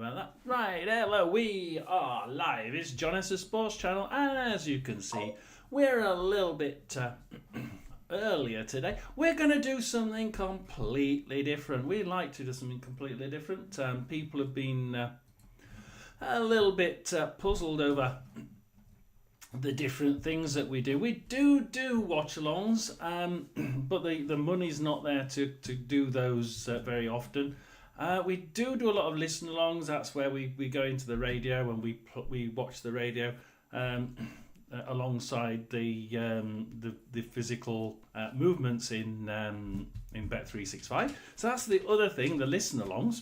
about that. Right, hello, we are live. It's Jon S Sports Channel, and as you can see, we're a little bit earlier today. We're going to do something completely different. We like to do something completely different. People have been a little bit puzzled over the different things that we do. We do watch-alongs, but the money's not there to do those very often. We do a lot of listen-alongs. That's where we go into the radio and we watch the radio alongside the physical movements in Bet365. So that's the other thing, the listen-alongs.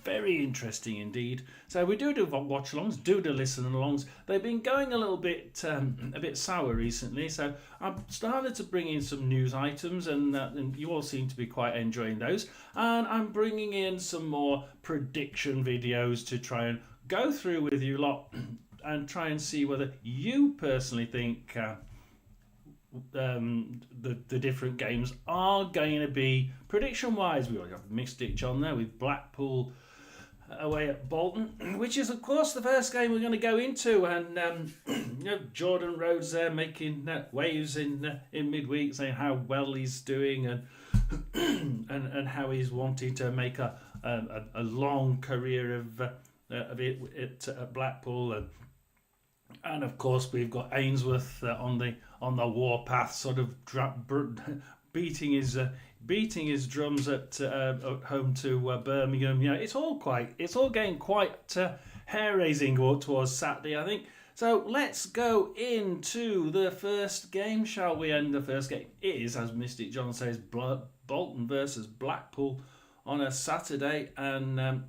Very interesting indeed. So we do watch-alongs, do the listen-alongs. They've been going a little bit a bit sour recently, so I've started to bring in some news items, and you all seem to be quite enjoying those. And I'm bringing in some more prediction videos to try and go through with you lot and try and see whether you personally think the different games are going to be prediction-wise. We already have Mystic John there with Blackpool away at Bolton, which is of course the first game we're going to go into, and Jordan Rhodes there making waves in midweek, saying how well he's doing and how he's wanting to make a long career of it at Blackpool, and of course we've got Ainsworth on the warpath, sort of beating his drums at home to Birmingham. It's all getting quite hair-raising towards Saturday, I think. So let's go into the first game, shall we? And the first game is, as Mystic John says, Bolton versus Blackpool on a Saturday, and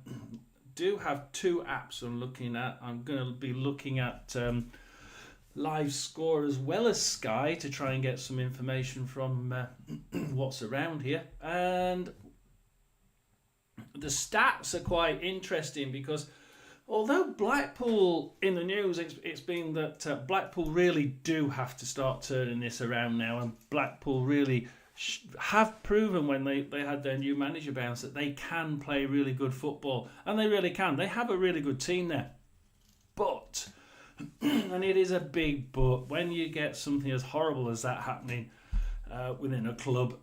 do have two apps I'm looking at. I'm going to be looking at Live Score as well as Sky to try and get some information from what's around here. And the stats are quite interesting because although Blackpool in the news, it's been that Blackpool really do have to start turning this around now, and Blackpool really have proven when they had their new manager bounce that they can play really good football, and they really can. They have a really good team there. But, and it is a big but, when you get something as horrible as that happening within a club,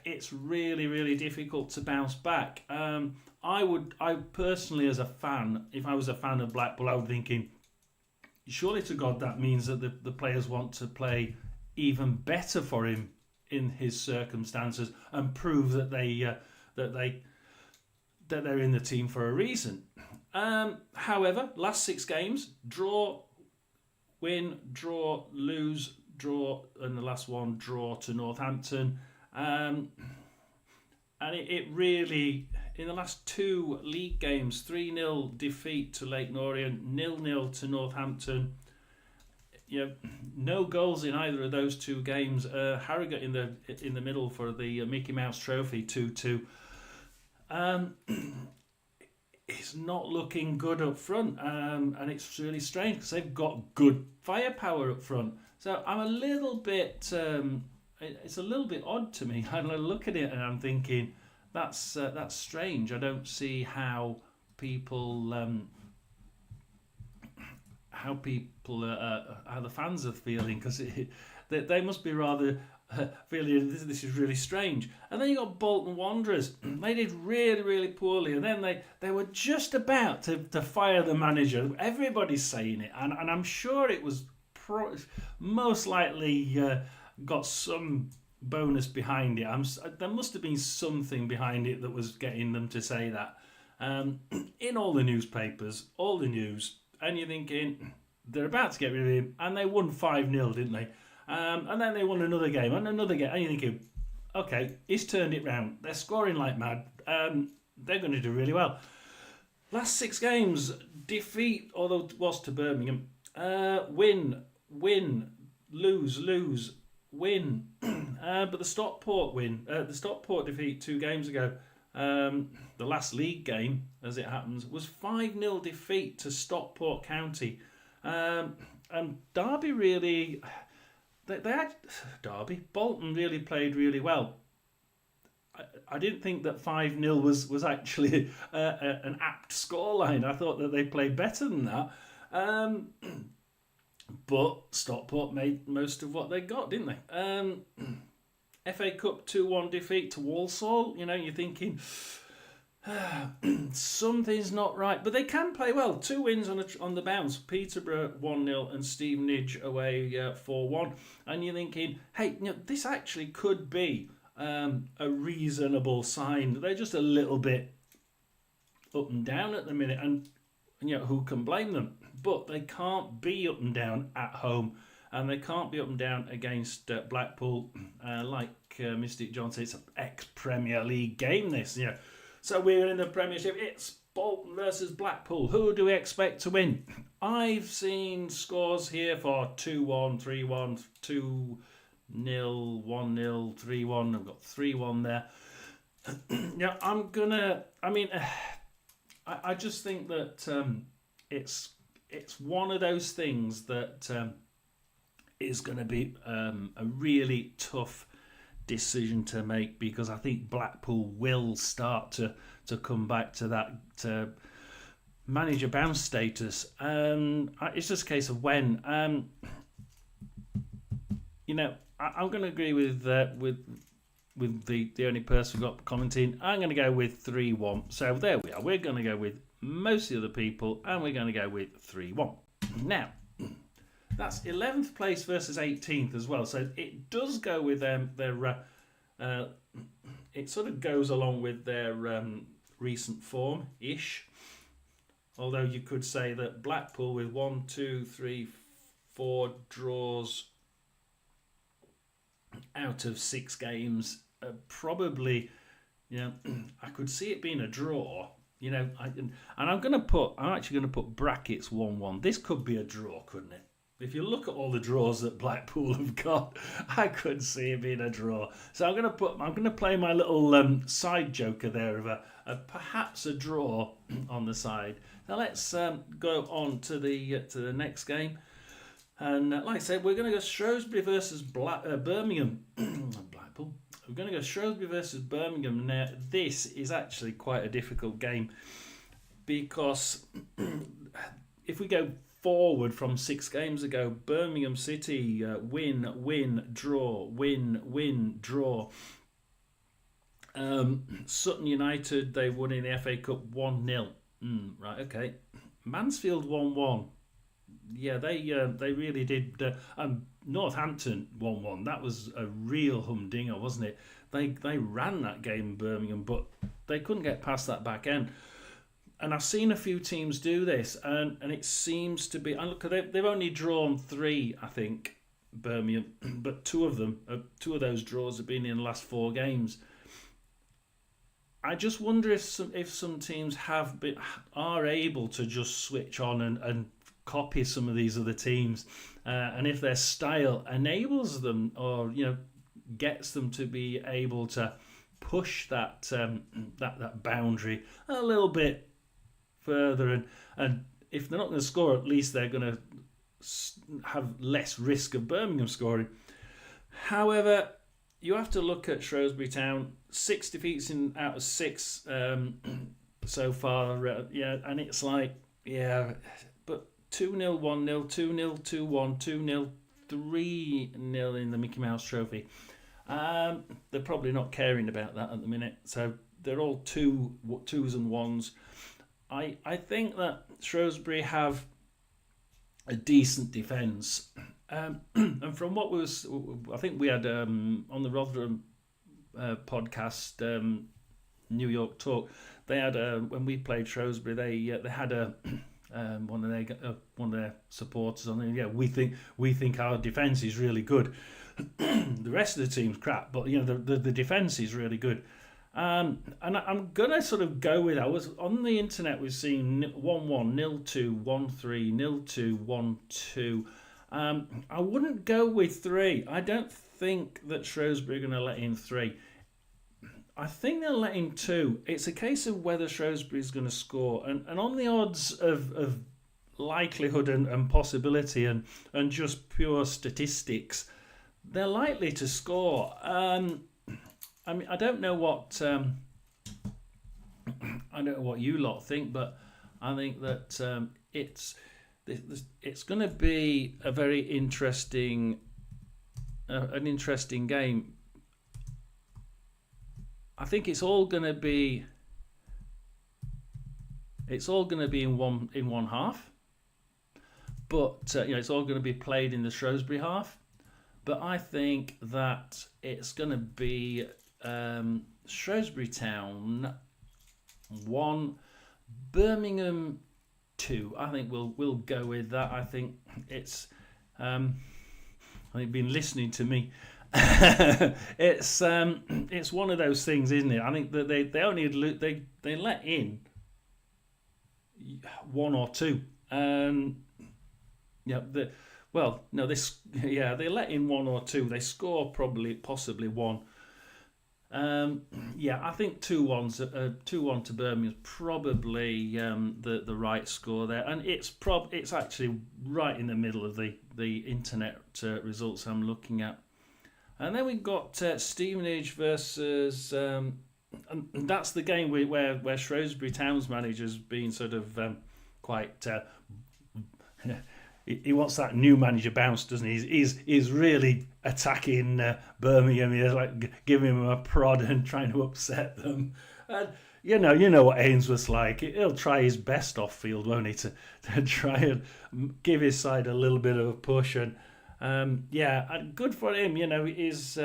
it's really, really difficult to bounce back. I personally, as a fan, if I was a fan of Blackpool, I would be thinking, surely to God that means that the players want to play even better for him in his circumstances and prove that they're in the team for a reason. However, last 6 games: draw, win, draw, lose, draw, and the last one draw to Northampton. And it really, in the last 2 league games, 3-0 defeat to Leyton Orient, 0-0 to Northampton. No goals in either of those 2 games. Harrogate in the middle for the Mickey Mouse Trophy, 2-2. It's not looking good up front, and it's really strange because they've got good firepower up front. So I'm a little bit. It's a little bit odd to me. I look at it and I'm thinking that's strange. I don't see how people. How the fans are feeling, because they must be rather feeling this is really strange. And then you got Bolton Wanderers. They did really, really poorly, and then they were just about to fire the manager. Everybody's saying it, and I'm sure it was most likely got some bonus behind it. There must have been something behind it that was getting them to say that. In all the newspapers, all the news. And you're thinking, they're about to get rid of him, and they won 5-0, didn't they? And then they won another game, and another game, and you're thinking, okay, he's turned it round. They're scoring like mad. They're going to do really well. Last 6 games, defeat, although it was to Birmingham, win, lose, win. But the Stockport the Stockport defeat 2 games ago, the last league game, as it happens, was 5-0 defeat to Stockport County. And Derby really, they had Derby. Bolton really played really well. I didn't think that 5-0 was actually an apt scoreline. I thought that they played better than that. But Stockport made most of what they got, didn't they? FA Cup 2-1 defeat to Walsall. You're thinking something's not right, but they can play well. 2 wins on the bounce. Peterborough 1-0 and Stevenage away 4-1. And you're thinking, hey, this actually could be a reasonable sign. They're just a little bit up and down at the minute, and who can blame them? But they can't be up and down at home, and they can't be up and down against Blackpool. Like Mystic John said, it's an ex-Premier League game, this. So we're in the Premiership. It's Bolton versus Blackpool. Who do we expect to win? I've seen scores here for 2-1, 3-1, 2-0, 1-0, 3-1. I've got 3-1 there. I just think that it's one of those things that is going to be a really tough decision to make, because I think Blackpool will start to come back to that to manager bounce status. It's just a case of when. I'm going to agree with the only person who got commenting. I'm going to go with 3-1. So there we are. We're going to go with most of the other people, and we're going to go with 3-1. Now, that's 11th place versus 18th as well. So it does go with their it sort of goes along with their recent form-ish. Although you could say that Blackpool with 1, 2, 3, 4 draws out of 6 games, probably, I could see it being a draw. I'm actually going to put brackets 1-1. This could be a draw, couldn't it? If you look at all the draws that Blackpool have got, I could see it being a draw. So I'm going to play my little side joker there of perhaps a draw on the side. Now let's go on to the next game. And like I said, we're going to go Shrewsbury versus Birmingham. Blackpool. We're going to go Shrewsbury versus Birmingham. Now, this is actually quite a difficult game, because if we go forward from 6 games ago, Birmingham City win, draw, win, draw. Sutton United, they won in the FA Cup 1-0. Right, okay. Mansfield 1-1. Yeah, they really did. Northampton 1-1. That was a real humdinger, wasn't it? They ran that game, Birmingham, but they couldn't get past that back end. And I've seen a few teams do this, and it seems to be. And look, they've only drawn 3, I think, Birmingham, but 2 of those draws have been in the last 4 games. I just wonder if some teams are able to just switch on and copy some of these other teams, and if their style enables them, or gets them to be able to push that boundary a little bit further, and if they're not going to score, at least they're going to have less risk of Birmingham scoring. However, you have to look at Shrewsbury Town, 6 defeats out of 6 so far, and it's like, but 2-0, 1-0, 2-0, 2-1, 2-0, 3-0 in the Mickey Mouse Trophy. They're probably not caring about that at the minute, so they're all 2s and 1s. I think that Shrewsbury have a decent defence, and from what I think we had on the Rotherham podcast, New York Talk, they had when we played Shrewsbury, they had one of their supporters on there. Yeah, we think our defence is really good. The rest of the team's crap, but the defence is really good. And I'm gonna sort of go with. I was on the internet. We've seen 1-1, 0-2, 1-3, 0-2, 1-2. I wouldn't go with 3. I don't think that Shrewsbury are going to let in 3. I think they'll let in 2. It's a case of whether Shrewsbury is going to score, and on the odds of likelihood and possibility and just pure statistics, they're likely to score. I mean, I don't know what I don't know what you lot think, but I think that it's going to be a very interesting an interesting game. I think it's all going to be in one half, but it's all going to be played in the Shrewsbury half. But I think that it's going to be Shrewsbury Town 1, Birmingham 2. I think we'll go with that. I think it's I think been listening to me. It's one of those things, isn't it? I think that they only they let in 1 or 2. They let in 1 or 2. They score possibly 1. I think 2-1 to Birmingham is probably the right score there, and it's actually right in the middle of the internet results I'm looking at. And then we've got Stevenage versus, and that's the game where Shrewsbury Town's manager's been sort of quite. He wants that new manager bounce, doesn't he? He's really attacking Birmingham. He's like giving him a prod and trying to upset them. And you know what Ainsworth's like. He'll try his best off field, won't he, to try and give his side a little bit of a push. And good for him. He's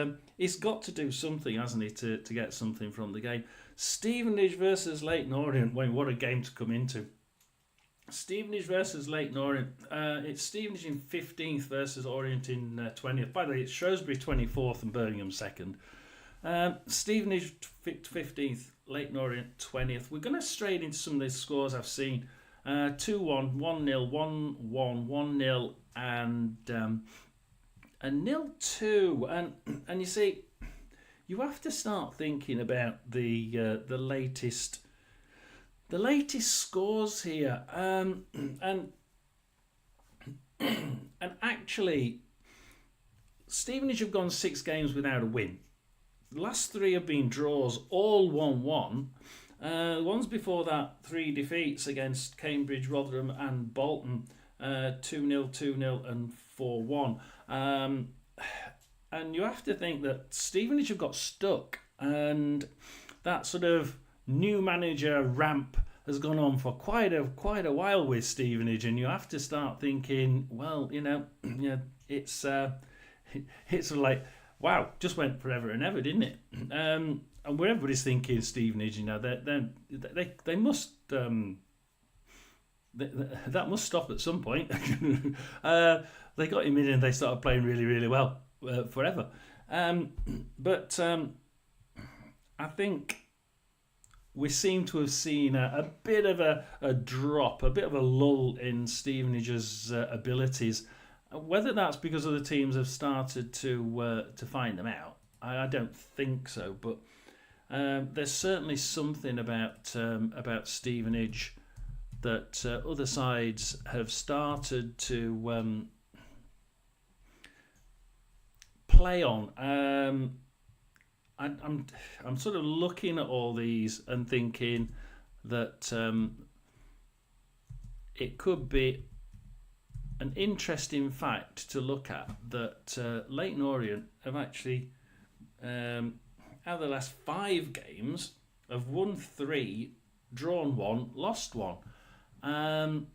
got to do something, hasn't he, to get something from the game. Stevenage versus Leyton Orient. Wait, what a game to come into. Stevenage versus Leyton Orient. It's Stevenage in 15th versus Orient in 20th. By the way, it's Shrewsbury 24th and Birmingham 2nd. Stevenage 15th, Leyton Orient 20th. We're going to straight into some of the scores I've seen. 2-1, 1-0, 1-1, 1-0, and 0-2. And you see, you have to start thinking about the latest scores here, and actually, Stevenage have gone 6 games without a win. The last 3 have been draws, all 1-1. Ones before that, 3 defeats against Cambridge, Rotherham, and Bolton, 2-0, 2-0, and 4-1. And you have to think that Stevenage have got stuck, and that sort of new manager ramp has gone on for quite a while with Stevenage, and you have to start thinking, well, it's sort of like, wow, just went forever and ever, didn't it? And where everybody's thinking Stevenage, they must that must stop at some point. They got him in and they started playing really, really well forever. But I think we seem to have seen a bit of a drop, a bit of a lull in Stevenage's abilities. Whether that's because other teams have started to find them out, I don't think so. But there's certainly something about Stevenage that other sides have started to play on. I'm sort of looking at all these and thinking that it could be an interesting fact to look at that Leyton Orient have actually, out of the last 5 games, have won 3, drawn 1, lost 1. Now,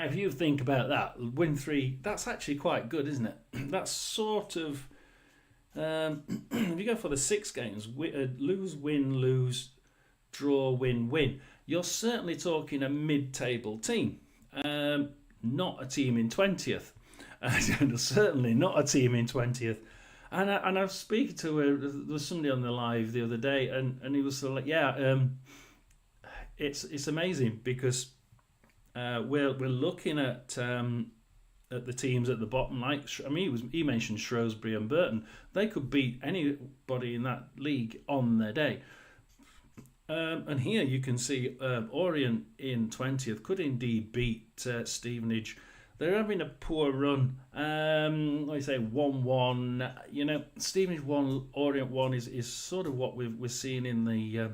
if you think about that, win 3, that's actually quite good, isn't it? That's sort of... if you go for the 6 games, lose, win, lose, draw, win, win, you're certainly talking a mid-table team. Not a team in 20th. Certainly not a team in 20th. And I was speaking to there was somebody on the live the other day, and he was sort of like, it's amazing because we're looking at the teams at the bottom. Like, I mean, he mentioned Shrewsbury and Burton. They could beat anybody in that league on their day. And here you can see Orient in 20th could indeed beat Stevenage. they're having a poor run. Like I say, 1-1. Stevenage 1, Orient 1 is sort of what we're seeing in the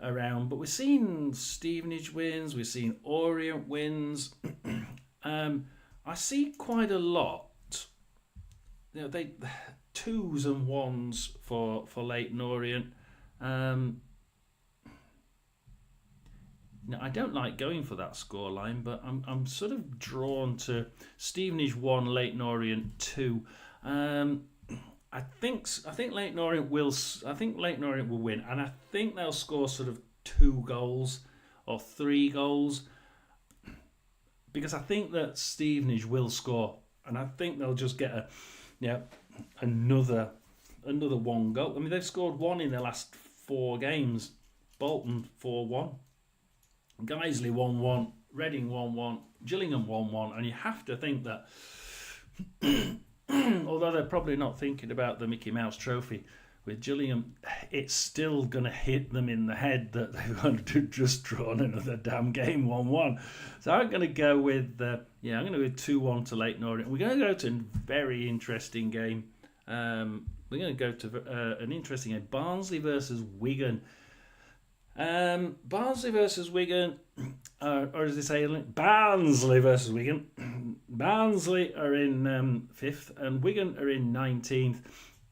around. But we're seeing Stevenage wins, we're seeing Orient wins. I see quite a lot. They 2s and 1s for Leyton Orient. Now, I don't like going for that scoreline, but I'm sort of drawn to Stevenage 1, Leyton Orient 2. I think Leyton Orient will. I think Leyton Orient will win, and I think they'll score sort of 2 goals or 3 goals, because I think that Stevenage will score, and I think they'll just get another 1 goal. I mean, they've scored 1 in their last 4 games. Bolton 4-1. Guiseley 1-1, Reading 1-1, Gillingham 1-1, and you have to think that, although they're probably not thinking about the Mickey Mouse Trophy with Gillingham, it's still going to hit them in the head that they've just drawn another damn game 1-1. So I'm going to go with 2-1 to Leyton Orient. We're going to go to a very interesting game. We're going to go to an interesting game: Barnsley versus Wigan. Barnsley versus Wigan, or as they say, Barnsley versus Wigan. Barnsley are in 5th and Wigan are in 19th.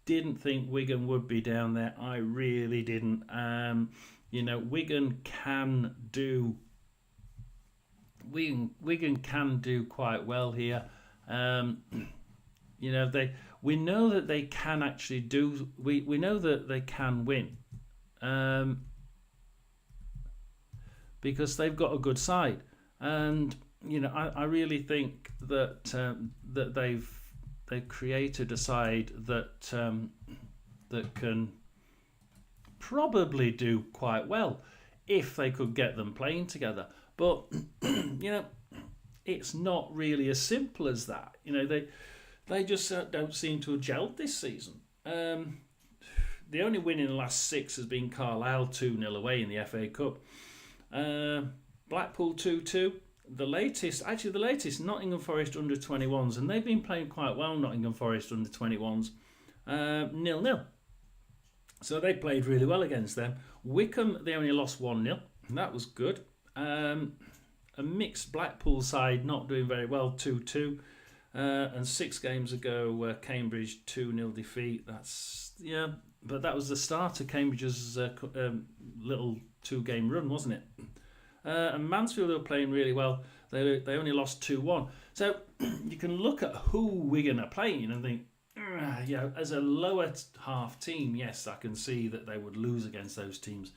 Didn't think Wigan would be down there. I really didn't. Wigan can do. Wigan can do quite well here. We know that they can actually do. We know that they can win. Because they've got a good side, and I really think that that they've created a side that can probably do quite well if they could get them playing together. But it's not really as simple as that. They just don't seem to have gelled this season. The only win in the last 6 has been Carlisle 2-0 away in the FA Cup. Blackpool 2-2. The latest Nottingham Forest under 21s, and they've been playing quite well. Nottingham Forest under 21s, 0-0. So they played really well against them. Wycombe, they only lost 1-0. That was good. A mixed Blackpool side not doing very well, 2-2. And 6 games ago, Cambridge 2-0 defeat. But that was the start of Cambridge's little 2-game run, wasn't it? And Mansfield were playing really well. They only lost 2-1. So you can look at who Wigan are playing and think, as a lower half team, yes, I can see that they would lose against those teams.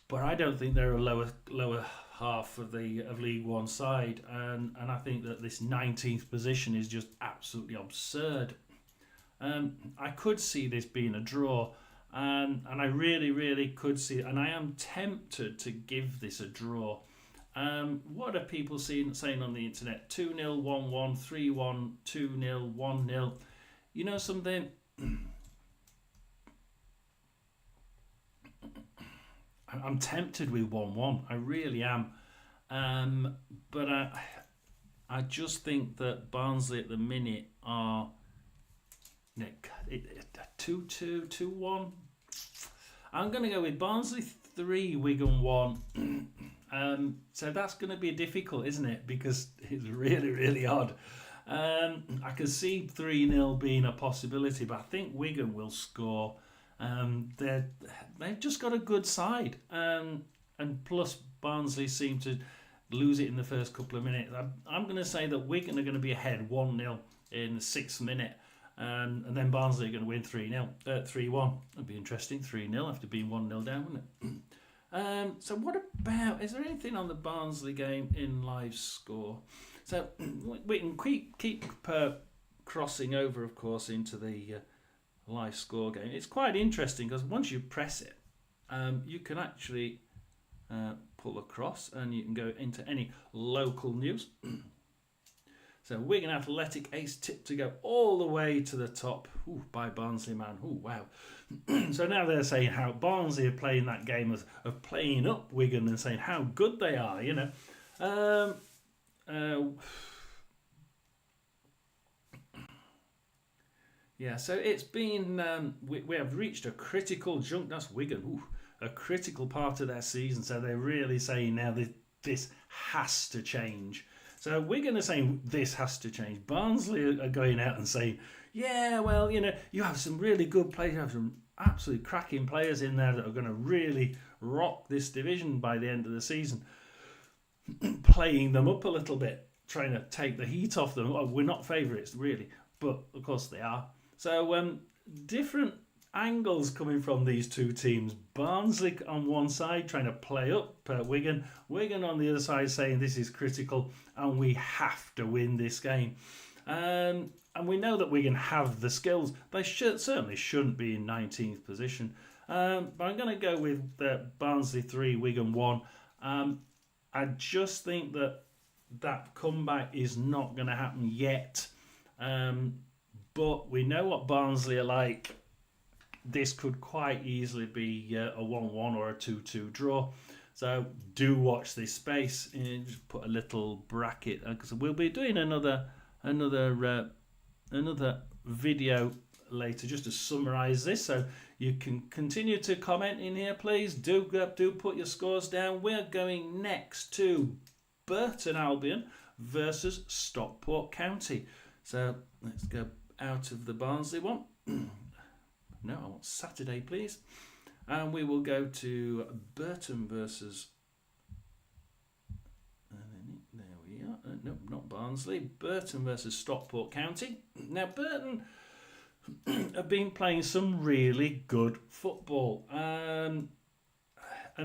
But I don't think they're a lower half of League One side, and I think that this 19th position is just absolutely absurd. I could see this being a draw, and I really, really could see it, and I am tempted to give this a draw. What are people saying on the internet? 2-0, 1-1, 3-1, 2-0, 1-0. You know something? I'm tempted with 1-1. I really am. But I just think that Barnsley at the minute are 2-2, 2-1. I'm going to go with Barnsley 3, Wigan 1. So that's going to be difficult, isn't it? Because it's really, really odd. I can see 3-0 being a possibility, but I think Wigan will score. They've just got a good side, and plus Barnsley seem to lose it in the first couple of minutes. I'm going to say that Wigan are going to be ahead 1-0 in the 6th minute, and then Barnsley are going to win 3-1. That'd be interesting. 3-0 after being 1-0 down, wouldn't it? So what about? Is there anything on the Barnsley game in live score? So we can keep crossing over, of course, into the live score game. It's quite interesting because once you press it, you can actually pull across and you can go into any local news. So Wigan Athletic ace tip to go all the way to the top by Barnsley man. Wow. So now they're saying how Barnsley are playing that game of playing up Wigan and saying how good they are, Yeah, so it's been we have reached a critical junk. That's Wigan, a critical part of their season. So they're really saying now this has to change. So Wigan are saying this has to change. Barnsley are going out and saying, yeah, well, you have some really good players, you have some absolutely cracking players in there that are going to really rock this division by the end of the season, playing them up a little bit, trying to take the heat off them. Oh, we're not favourites, really, but of course they are. So different angles coming from these two teams. Barnsley on one side trying to play up Wigan. Wigan on the other side saying this is critical and we have to win this game. And we know that Wigan have the skills. They certainly shouldn't be in 19th position. But I'm going to go with Barnsley 3, Wigan 1. I just think that comeback is not going to happen yet. But we know what Barnsley are like. This could quite easily be a 1-1 or a 2-2 draw. So do watch this space and just put a little bracket, because we'll be doing another video later just to summarise this. So you can continue to comment in here, please. Do put your scores down. We're going next to Burton Albion versus Stockport County. So let's go out of the Barnsley one. No, I want Saturday, please. And we will go to Burton versus... there we are. No, not Barnsley. Burton versus Stockport County. Now, Burton have been playing some really good football. And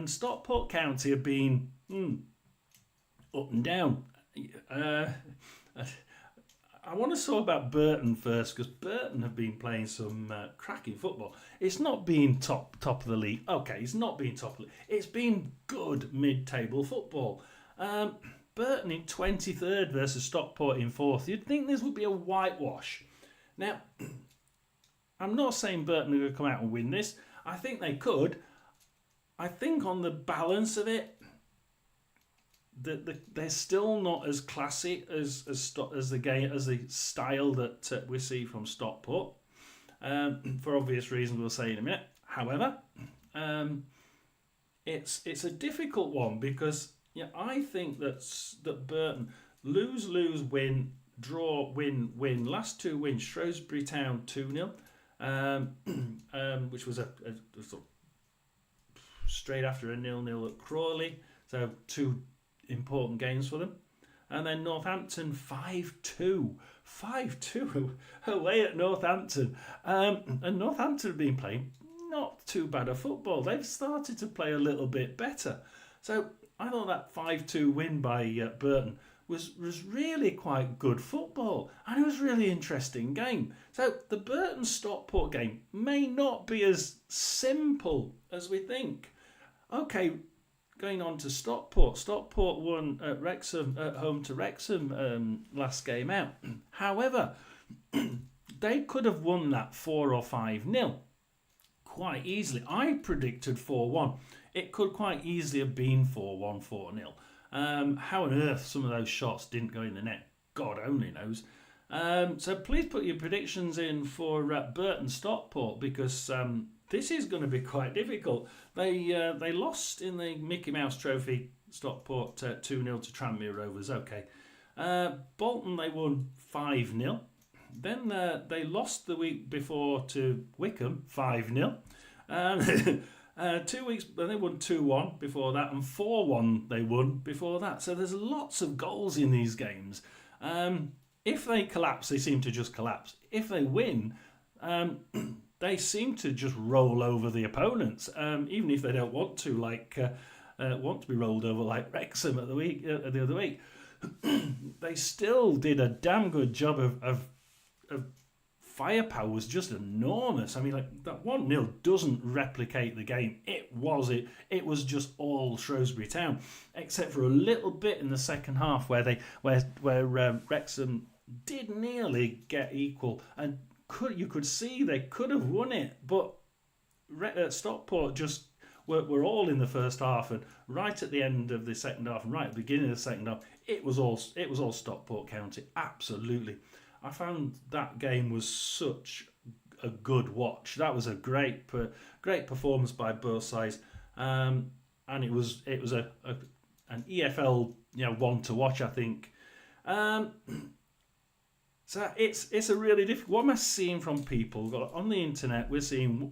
Stockport County have been up and down. I want to talk about Burton first, because Burton have been playing some cracking football. It's not been top of the league. Okay, it's not been top of the league. It's been good mid-table football. Burton in 23rd versus Stockport in 4th. You'd think this would be a whitewash. Now, I'm not saying Burton are going to come out and win this. I think they could. I think on the balance of it, they're still not as classy as the style that we see from Stockport. For obvious reasons, we'll say in a minute. However, it's a difficult one, because I think that Burton lose, win, draw, win. Last two wins: Shrewsbury Town 2-0, which was a sort of straight after a 0-0 at Crawley. So two important games for them. And then Northampton 5-2 away at Northampton. And Northampton have been playing not too bad a football. They've started to play a little bit better. So I thought that 5-2 win by Burton was really quite good football, and it was a really interesting game. So the Burton Stockport game may not be as simple as we think. Okay, going on to Stockport. Stockport won at Wrexham, at home to Wrexham last game out. However, they could have won that 4 or 5-0 quite easily. I predicted 4-1. It could quite easily have been 4-1, 4-0. How on earth some of those shots didn't go in the net, God only knows. So please put your predictions in for Burton Stockport, because this is going to be quite difficult. They lost in the Mickey Mouse Trophy, Stockport 2-0 to Tranmere Rovers. Okay. Bolton, they won 5-0. Then they lost the week before to Wickham 5-0. 2 weeks, they won 2-1 before that, and 4-1 they won before that. So there's lots of goals in these games. If they collapse, they seem to just collapse. If they win, they seem to just roll over the opponents, even if they don't want to, want to be rolled over like Wrexham at the other week. They still did a damn good job of firepower was just enormous. I mean, like, that 1-0 doesn't replicate the game. It was just all Shrewsbury Town, except for a little bit in the second half where Wrexham did nearly get equal, and you could see they could have won it, but Stockport just were all in the first half, and right at the end of the second half and right at the beginning of the second half, it was all Stockport County. Absolutely, I found that game was such a good watch. That was a great performance by both sides, and it was an EFL one to watch, I think. So it's a really difficult. What am I seeing from people on the internet? We're seeing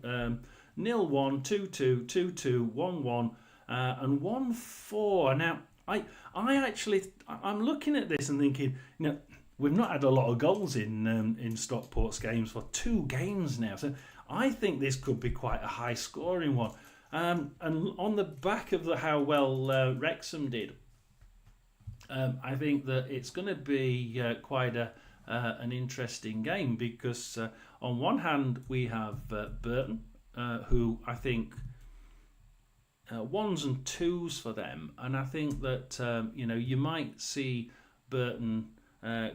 0-1, 2-2, 2-2, 1-1, and 1-4. Now I'm looking at this and thinking, we've not had a lot of goals in Stockport's games for 2 games now, so I think this could be quite a high scoring one. And on the back of how well Wrexham did, I think that it's going to be quite an interesting game, because on one hand we have Burton, who I think 1s and 2s for them, and I think that you might see Burton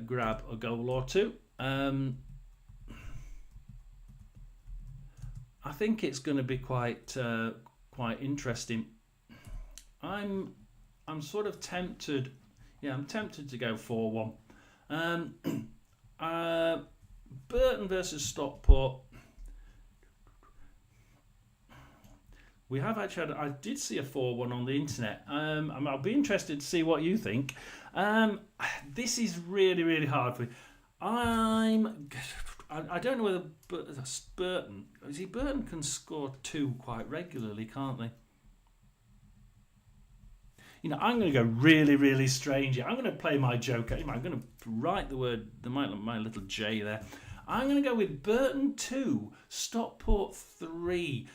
grab a goal or two. I think it's going to be quite interesting. I'm sort of tempted. Yeah, I'm tempted to go 4-1. Burton versus Stockport. We have actually I did see a 4-1 on the internet. I'll be interested to see what you think. This is really, really hard for me. I don't know whether Burton can score 2 quite regularly, can't they? I'm going to go really, really strange here. I'm going to play my joke. I'm going to write my little J there. I'm going to go with Burton 2, Stockport 3.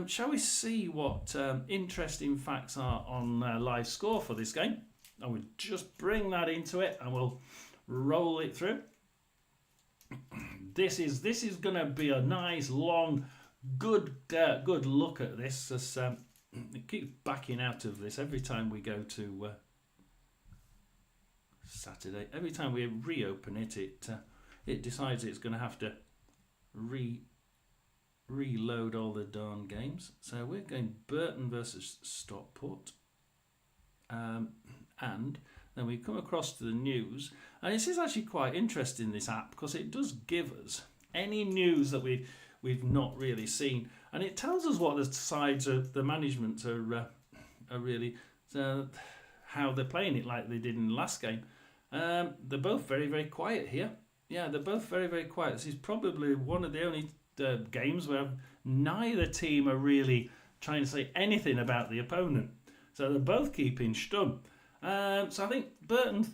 Shall we see what interesting facts are on live score for this game? I will just bring that into it and we'll roll it through. This is going to be a nice, long, good look at this. As, it keeps backing out of this every time we go to Saturday. Every time we reopen it, it decides it's going to have to reload all the darn games. So we're going Burton versus Stockport, and then we come across to the news, and this is actually quite interesting, this app, because it does give us any news that we've not really seen, and it tells us what the sides of the management are really how they're playing it, like they did in the last game. They're both very, very quiet here. Yeah, they're both very, very quiet. This is probably one of the only games where neither team are really trying to say anything about the opponent. So they're both keeping stum. So I think Burton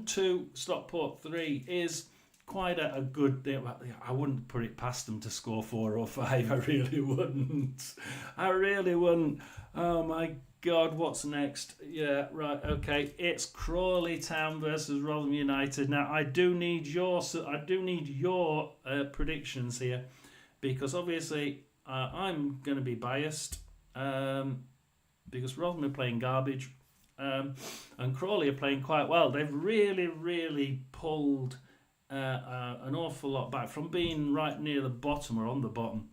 2, Stockport 3 is quite a good thing. I wouldn't put it past them to score 4 or 5. I really wouldn't. Oh my God, what's next? Yeah, right, okay. It's Crawley Town versus Rotherham United. Now, I do need your predictions here, because obviously I'm going to be biased, because Rotherham are playing garbage, and Crawley are playing quite well. They've really, really pulled an awful lot back from being right near the bottom or on the bottom.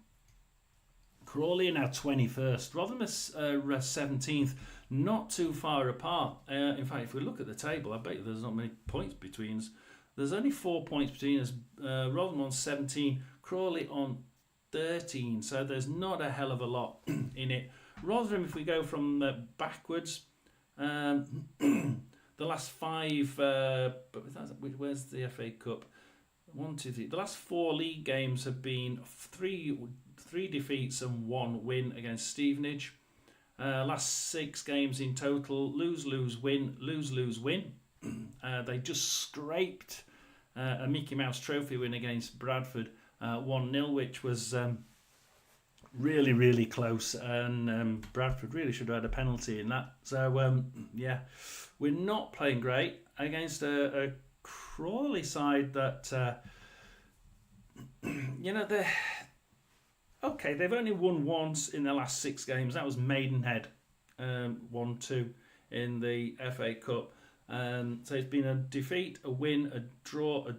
Crawley are now 21st. Rotherham is 17th, not too far apart. In fact, if we look at the table, I bet you there's not many points between us. There's only 4 points between us. Rotherham on 17, Crawley on 13. So there's not a hell of a lot in it. Rotherham, if we go from backwards, the last 5. Where's the FA Cup? 1, 2, 3. The last 4 league games have been 3 defeats and 1 win against Stevenage. Last 6 games in total, lose, win, lose, win. They just scraped a Mickey Mouse Trophy win against Bradford, 1-0, which was really, really close, and Bradford really should have had a penalty in that. So, yeah, we're not playing great against a Crawley side that, they're... Okay, they've only won once in the last 6 games. That was Maidenhead, 1-2 in the FA Cup. So it's been a defeat, a win, a draw, a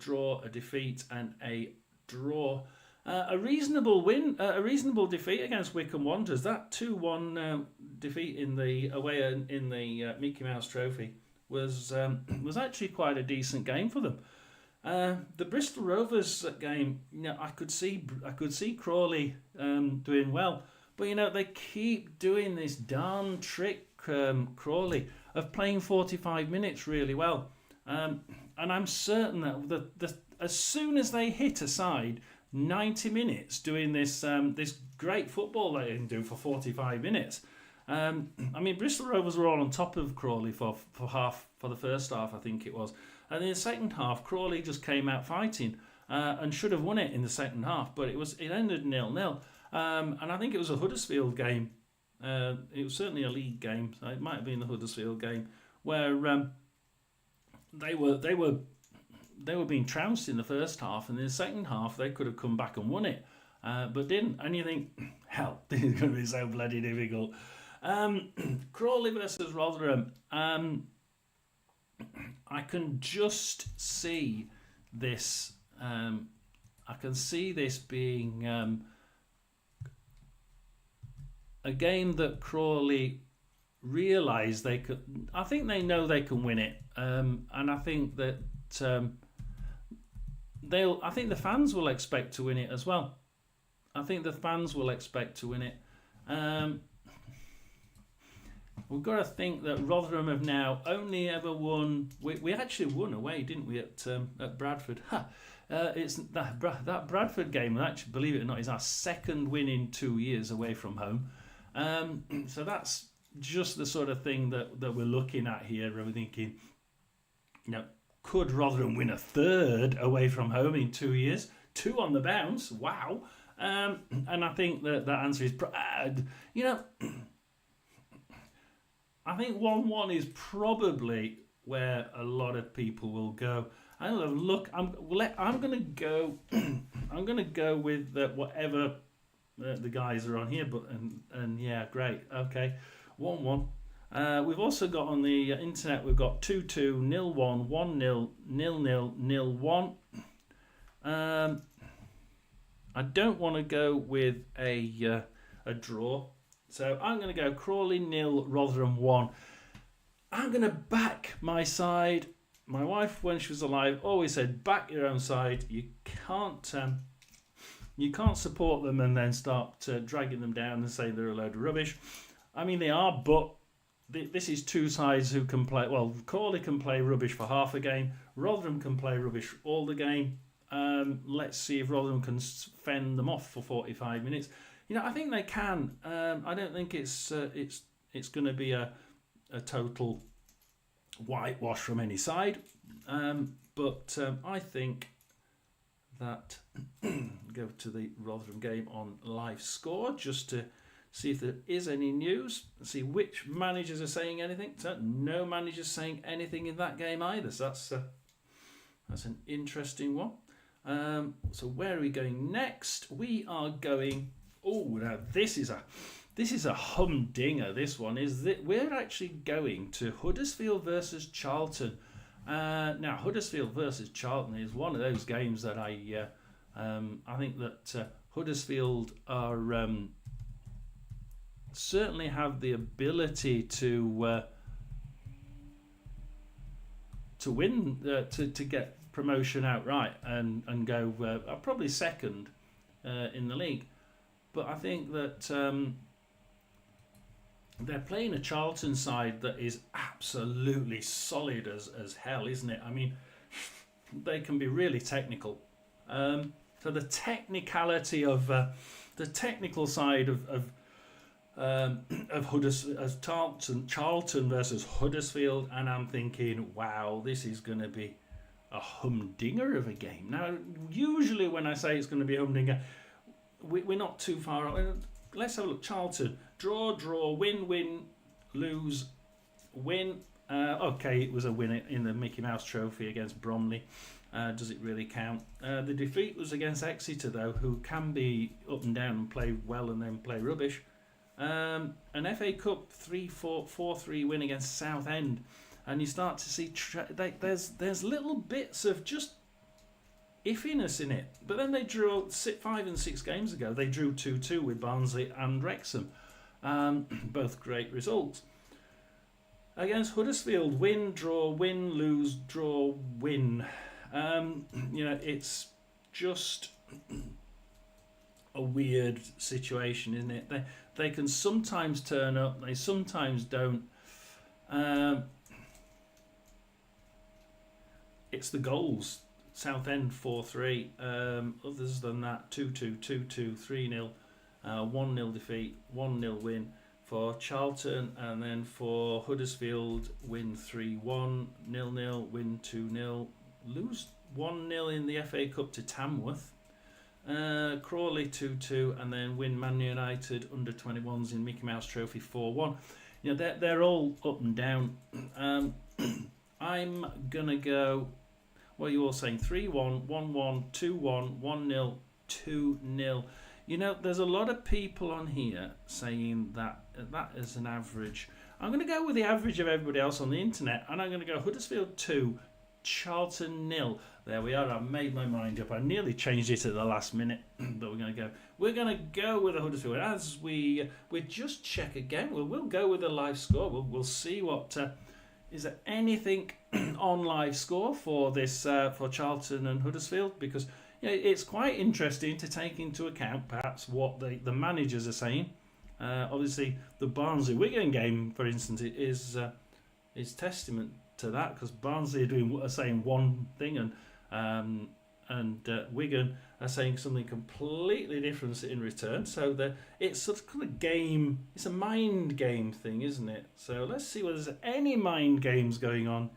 defeat, and a draw. A reasonable win, a reasonable defeat against Wycombe Wanderers. That 2-1 defeat in the away in the Mickey Mouse Trophy was actually quite a decent game for them. The Bristol Rovers game, I could see Crawley doing well, but they keep doing this darn trick, Crawley, of playing 45 minutes really well, and I'm certain that as soon as they hit a side 90 minutes doing this this great football they can do for 45 minutes. Bristol Rovers were all on top of Crawley for the first half, I think it was. And in the second half, Crawley just came out fighting and should have won it in the second half, but it ended 0-0. And I think it was a Huddersfield game. It was certainly a league game. So it might have been the Huddersfield game where they were being trounced in the first half, and in the second half they could have come back and won it, but didn't. And you think, hell, this is going to be so bloody difficult. Crawley versus Rotherham. I can just see this. I can see this being a game that Crawley realise they could. I think they know they can win it, and I think that I think the fans will expect to win it as well. I think the fans will expect to win it. We've got to think that Rotherham have now only ever won. We actually won away, didn't we, at Bradford? It's that Bradford game. Actually, believe it or not, is our second win in 2 years away from home. So that's just the sort of thing that we're looking at here. We're thinking, could Rotherham win a third away from home in 2 years? 2 on the bounce. Wow. And I think that answer is, I think 1-1 is probably where a lot of people will go. I'm going to go. I'm going to go with whatever the guys are on here. But and yeah, great. Okay, 1-1. We've also got on the internet. We've got 2-2, 0-1, 1-0, 0-0, 0-1. I don't want to go with a draw. So I'm going to go Crawley 0, Rotherham 1. I'm going to back my side. My wife, when she was alive, always said, back your own side. You can't support them and then start dragging them down and say they're a load of rubbish. I mean, they are, but this is two sides who can play. Well, Crawley can play rubbish for half a game. Rotherham can play rubbish all the game. Let's see if Rotherham can fend them off for 45 minutes. I think they can. I don't think it's going to be a total whitewash from any side. But I think that go to the Rotherham game on live score just to see if there is any news. See which managers are saying anything. So no managers saying anything in that game either. So that's an interesting one. So where are we going next? We are going. Oh, now this is a humdinger. This one is that we're actually going to Huddersfield versus Charlton. Now Huddersfield versus Charlton is one of those games that I think that Huddersfield are certainly have the ability to win to get promotion outright and go probably second in the league. But I think that they're playing a Charlton side that is absolutely solid as hell, isn't it? I mean, they can be really technical. So the technicality of the technical side of Charlton versus Huddersfield, and I'm thinking, wow, this is going to be a humdinger of a game. Now, usually when I say it's going to be a humdinger, we're not too far. Let's have a look. Charlton, draw, win, lose, win. Okay, it was a win in the Mickey Mouse Trophy against Bromley. Does it really count? The defeat was against Exeter, though, who can be up and down and play well and then play rubbish. An FA Cup 4-3 win against Southend, and you start to see there's little bits of just iffiness in it. But then they drew 5 and 6 games ago. They drew 2-2 with Barnsley and Wrexham. Both great results. Against Huddersfield, win, draw, win, lose, draw, win. It's just a weird situation, isn't it? They can sometimes turn up, they sometimes don't. It's the goals. Southend 4-3. Others than that, 2-2, 2-2, 3-0, 1-0 defeat, 1-0 win for Charlton, and then for Huddersfield, win 3-1, 0-0, win 2-0, lose 1-0 in the FA Cup to Tamworth. Crawley 2-2, and then win Man United under 21s in Mickey Mouse Trophy 4-1. They're all up and down. I'm gonna go. What are you all saying? 3-1, 1-1, 2-1, 1-0, 2-0. There's a lot of people on here saying that is an average. I'm going to go with the average of everybody else on the internet, and I'm going to go Huddersfield 2, Charlton 0. There we are. I made my mind up. I nearly changed it at the last minute, but we're going to go with the Huddersfield. As we just check again, we'll go with the live score. We'll see what is there anything on live score for this for Charlton and Huddersfield, because it's quite interesting to take into account perhaps what the managers are saying. Obviously, the Barnsley-Wigan game, for instance, is testament to that, because Barnsley are saying one thing, and Wigan are saying something completely different in return. So it's sort of kind of game. It's a mind game thing, isn't it? So let's see whether there's any mind games going on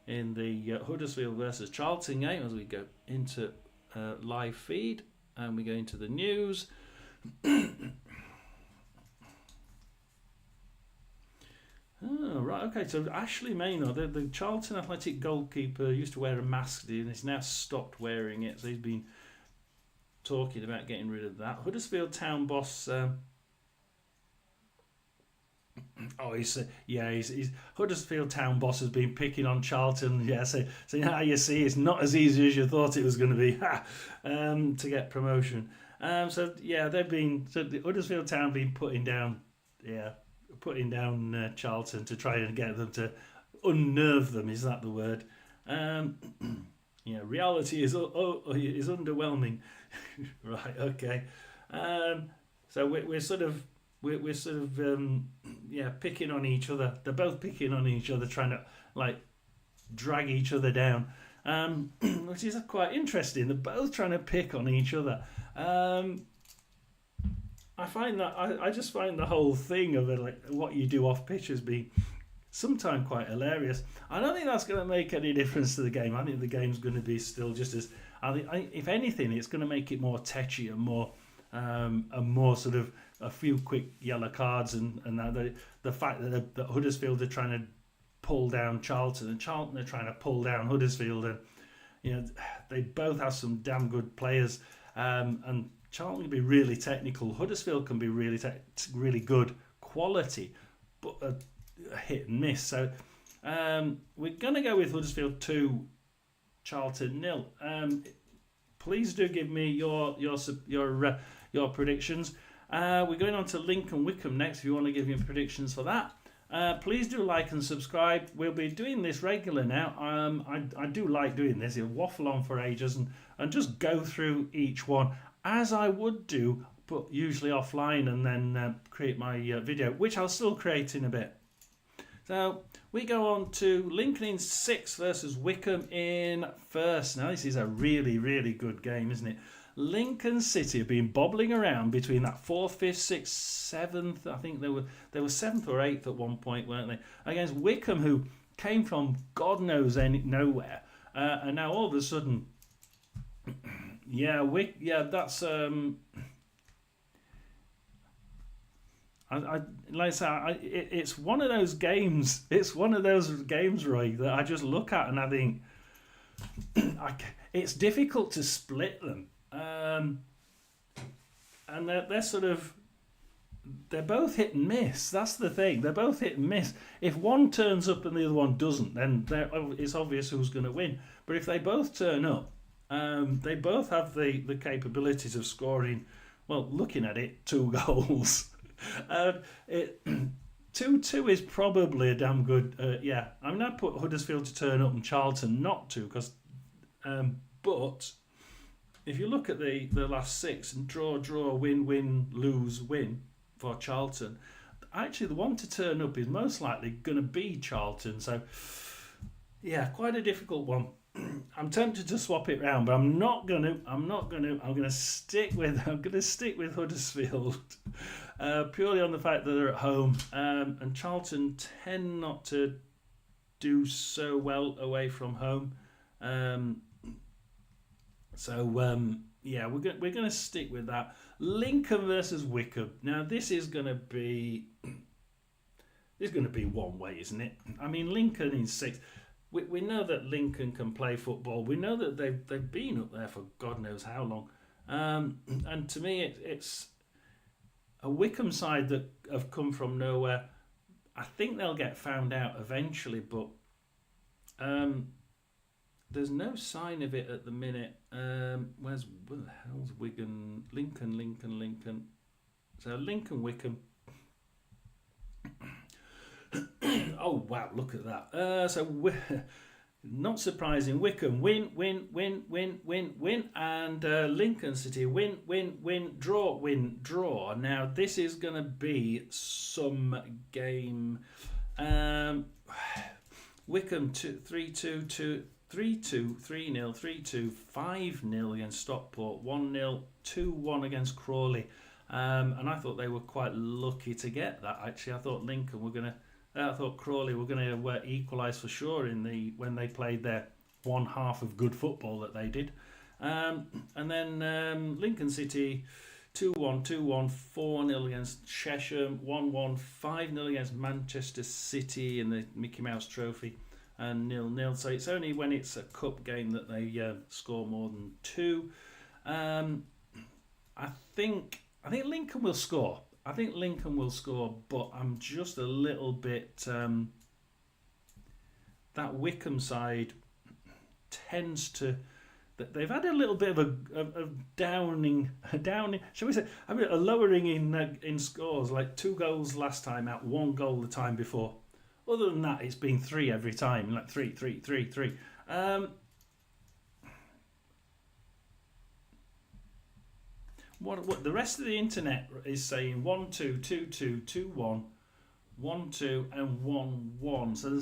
in the Huddersfield versus Charlton game as we go into live feed, and we go into the news. Oh, right, okay, so Ashley Maynard, the Charlton Athletic goalkeeper, used to wear a mask, and he's now stopped wearing it, so he's been talking about getting rid of that. Huddersfield Town boss, he's Huddersfield Town boss has been picking on Charlton, so you see, it's not as easy as you thought it was going to be to get promotion. The Huddersfield Town been putting down Charlton to try and get them to unnerve them. Is that the word? Reality is underwhelming. Right. Okay. So we're sort of picking on each other. They're both picking on each other, trying to drag each other down, which is quite interesting. They're both trying to pick on each other. I find that I just find the whole thing of what you do off pitch as being sometimes quite hilarious. I don't think that's going to make any difference to the game. I think the game's going to be still just as. If anything, it's going to make it more tetchy and more sort of a few quick yellow cards, and that the fact that Huddersfield are trying to pull down Charlton, and Charlton are trying to pull down Huddersfield, and they both have some damn good players, and Charlton can be really technical. Huddersfield can be really good quality, but a hit and miss. So we're going to go with Huddersfield 2, Charlton 0. Please do give me your predictions. We're going on to Lincoln Wickham next. If you want to give me predictions for that, please do like and subscribe. We'll be doing this regular now. I do like doing this. You'll waffle on for ages and just go through each one, as I would do, but usually offline, and then create my video, which I'll still create in a bit. So we go on to Lincoln in 6th versus Wickham in 1st. Now this is a really, really good game, isn't it? Lincoln City have been bobbling around between that 4th, 5th, 6th, 7th. I think they were 7th or 8th at one point, weren't they? Against Wickham, who came from God knows nowhere, and now all of a sudden. That's it's one of those games. It's one of those games, Roy, that I just look at and I think it's difficult to split them. And they're both hit and miss. That's the thing. They're both hit and miss. If one turns up and the other one doesn't, then it's obvious who's going to win. But if they both turn up, They both have the capabilities of scoring, well, looking at it, 2 goals. It 2-2 is probably a damn good, yeah. I mean, I put Huddersfield to turn up and Charlton not to, because, but if you look at the last 6, and draw, win, win, lose, win for Charlton, actually the one to turn up is most likely going to be Charlton. So, yeah, quite a difficult one. I'm tempted to swap it round, but I'm not gonna. I'm gonna stick with Huddersfield, purely on the fact that they're at home, and Charlton tend not to do so well away from home. Yeah, we're gonna stick with that. Lincoln versus Wickham. Now this is gonna be one way, isn't it? I mean, Lincoln in 6. We know that Lincoln can play football. We know that they've been up there for God knows how long. And to me, it's a Wickham side that have come from nowhere. I think they'll get found out eventually, but there's no sign of it at the minute. Where the hell's Wigan? Lincoln. So Lincoln, Wickham. Oh wow! Look at that. Not surprising. Wickham win, and Lincoln City win, draw. Now this is going to be some game. Wickham 3-2, 3-2, 3-0, 3-2, 5-0 against Stockport, 1-0, 2-1 against Crawley. And I thought they were quite lucky to get that. Actually, I thought Crawley were going to equalise for sure when they played their one half of good football that they did. And then Lincoln City 2-1, 4-0 against Chesham, 1-1, 5-0 against Manchester City in the Mickey Mouse Trophy, and 0-0. So it's only when it's a cup game that they score more than 2. I think Lincoln will score. But I'm just a little bit. That Wickham side tends to. They've had a little bit of a downing. Shall we say? I mean, a lowering in scores. Like 2 goals last time out, 1 goal the time before. Other than that, it's been 3 every time. Like 3. What the rest of the internet is saying 1-2, 2-2, 2-1, 1-2, and 1-1. So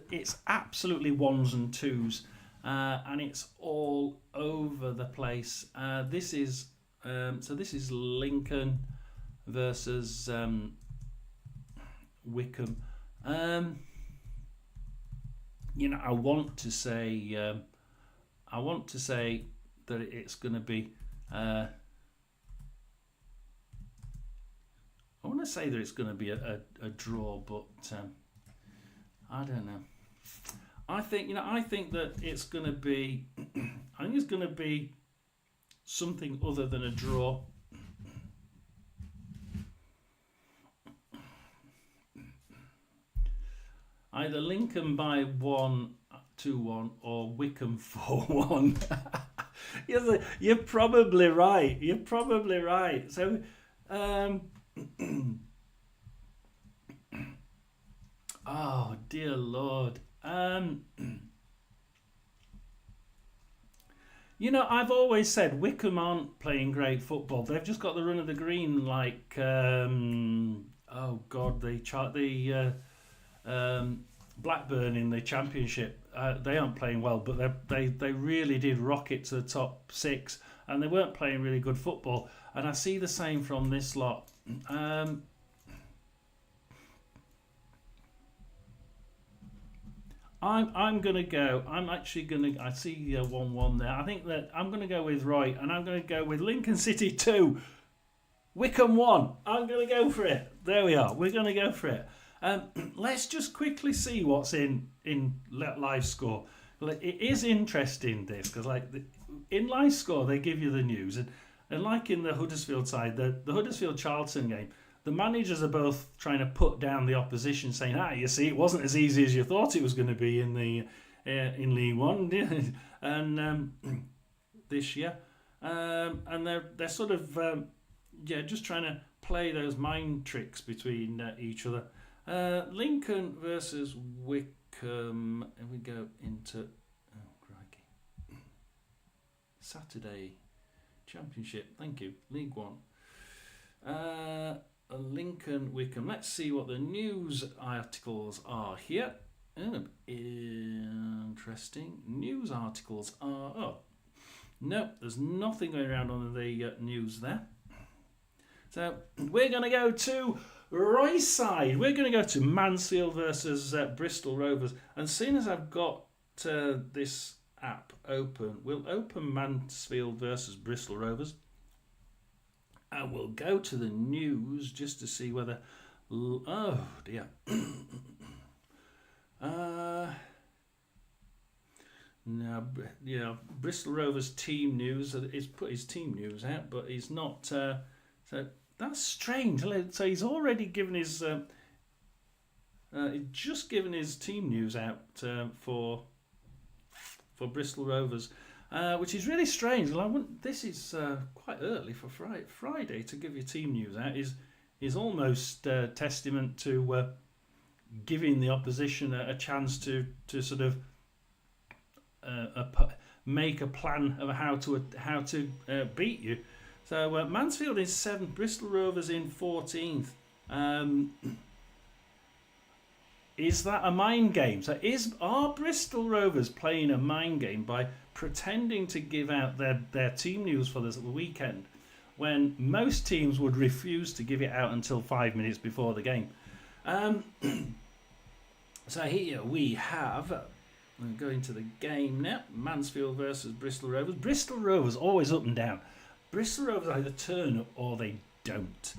it's absolutely 1s and 2s, and it's all over the place. This is Lincoln versus Wickham. I want to say that it's going to be. I want to say that it's going to be a draw, but I don't know. I think that it's going to be. I think it's going to be something other than a draw. Either Lincoln by 2-1 or Wickham 4-1. You're probably right. So. Oh dear Lord. I've always said Wickham aren't playing great football. They've just got the run of the green, like Blackburn in the Championship. They aren't playing well, but they really did rocket to the top 6, and they weren't playing really good football. And I see the same from this lot. I'm gonna go. I see 1-1 there. I think that I'm gonna go with Roy, and I'm gonna go with Lincoln City 2, Wickham 1. I'm gonna go for it. There we are. We're gonna go for it. Let's just quickly see what's in live score. It is interesting this, because in live score they give you the news, and like in the Huddersfield side, the Huddersfield Charlton game, the managers are both trying to put down the opposition, saying, you see, it wasn't as easy as you thought it was going to be in League One. And this year, and they're sort of just trying to play those mind tricks between each other. Lincoln versus Wickham, and we go into crikey, Saturday Championship. Thank you, League One. Lincoln Wickham. Let's see what the news articles are here. Interesting. News articles are... Oh, no, there's nothing going around on the news there. So we're going to go to Royside. We're going to go to Mansfield versus Bristol Rovers. And seeing as I've got this app open, we'll open Mansfield versus Bristol Rovers. And we'll go to the news just to see whether... Oh, dear. No, yeah, Bristol Rovers team news. He's put his team news out, but he's not. So that's strange. So he's already given his. He's just given his team news out for Bristol Rovers, which is really strange. Well, this is quite early for Friday to give your team news out. Is almost testament to giving the opposition a chance to sort of make a plan of how to beat you. So Mansfield is 7th, Bristol Rovers in 14th. Is that a mind game? So are Bristol Rovers playing a mind game by pretending to give out their team news for the weekend when most teams would refuse to give it out until 5 minutes before the game? So here we have, we're going to the game now, Mansfield versus Bristol Rovers. Bristol Rovers always up and down. Bristol Rovers either turn up or they don't.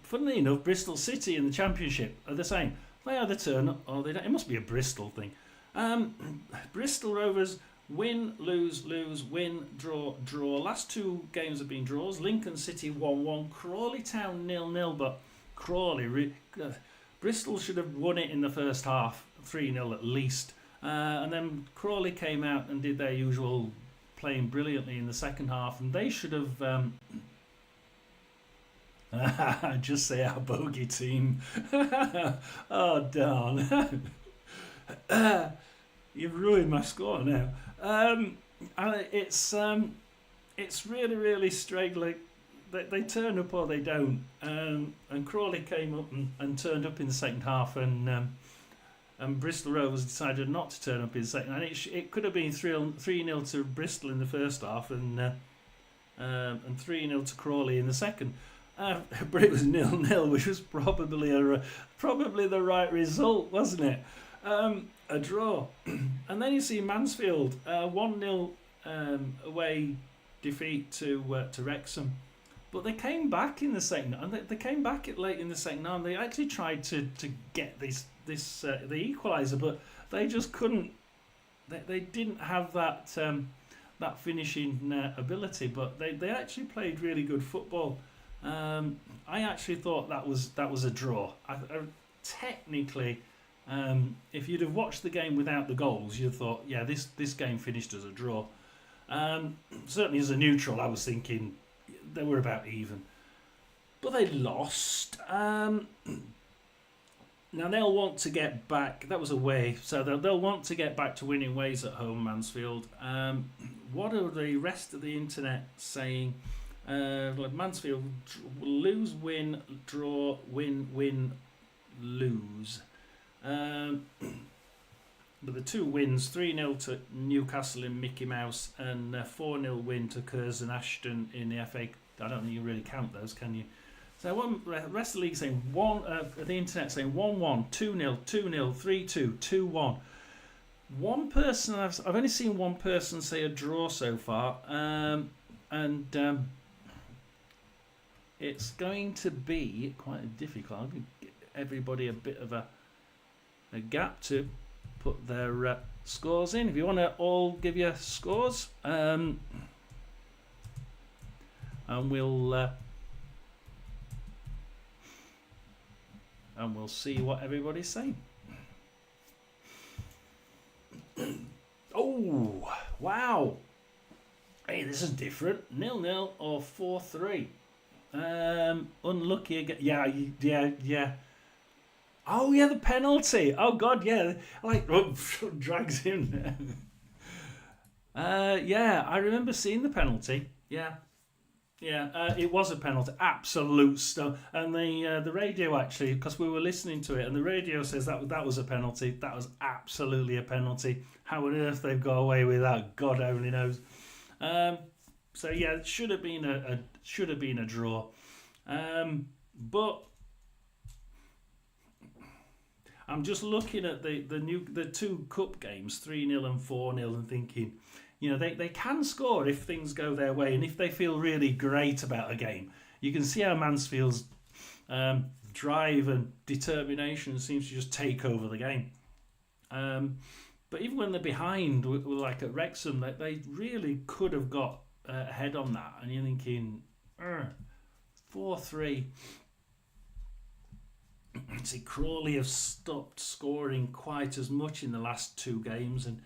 Funnily enough, Bristol City in the Championship are the same. They either turn up or they don't. It must be a Bristol thing. Bristol Rovers win, lose, win, draw. Last two games have been draws. Lincoln City 1-1, Crawley Town 0-0, but Crawley... Bristol should have won it in the first half, 3-0 at least. And then Crawley came out and did their usual playing brilliantly in the second half. And they should have... just say our bogey team. Oh, darn. You've ruined my score now. And it's really, really strange. Like, they turn up or they don't, and Crawley came up and turned up in the second half, and Bristol Rovers decided not to turn up in the second. And it could have been 3-0 to Bristol in the first half, and 3-0 to Crawley in the second. But it was 0-0, which was probably the right result, wasn't it? A draw, and then you see Mansfield 1-0 away defeat to Wrexham. But they came back in the second, and they came back late in the second half. They actually tried to get the equaliser, but they just couldn't. They didn't have that finishing ability. But they actually played really good football. I actually thought that was a draw. Technically, if you'd have watched the game without the goals, you'd have thought, yeah, this game finished as a draw. Certainly as a neutral, I was thinking they were about even, but they lost. Now they'll want to get back. That was away, so they'll want to get back to winning ways at home, Mansfield. What are the rest of the internet saying? Mansfield lose, win, draw, win, lose. But the two wins, 3-0 to Newcastle in Mickey Mouse and 4-0 win to Curzon Ashton in the FA. I don't think you really count those, can you? So the rest of the league saying the internet saying 1-1, 2-0, 2-0, 3-2, 2-1. One person I've only seen one person say a draw so far, and it's going to be quite difficult. I'll give everybody a bit of a gap to put their scores in. If you want to all give your scores, and we'll see what everybody's saying. Oh, wow! Hey, this is different. 0-0 or 4-3. Unlucky again. Yeah, yeah. Oh yeah, the penalty. Oh god, yeah. Like drags him. Yeah, I remember seeing the penalty. Yeah, yeah. It was a penalty, absolute stuff. And the radio actually, because we were listening to it, and the radio says that was a penalty. That was absolutely a penalty. How on earth they've got away with that? God only knows. Um, so yeah, it should have been a draw. But I'm just looking at the two cup games, 3-0 and 4-0, and thinking, they can score if things go their way and if they feel really great about a game. You can see how Mansfield's drive and determination seems to just take over the game. But even when they're behind, like at Wrexham, they really could have got ahead on that. And you're thinking, 4-3. See, Crawley have stopped scoring quite as much in the last two games, and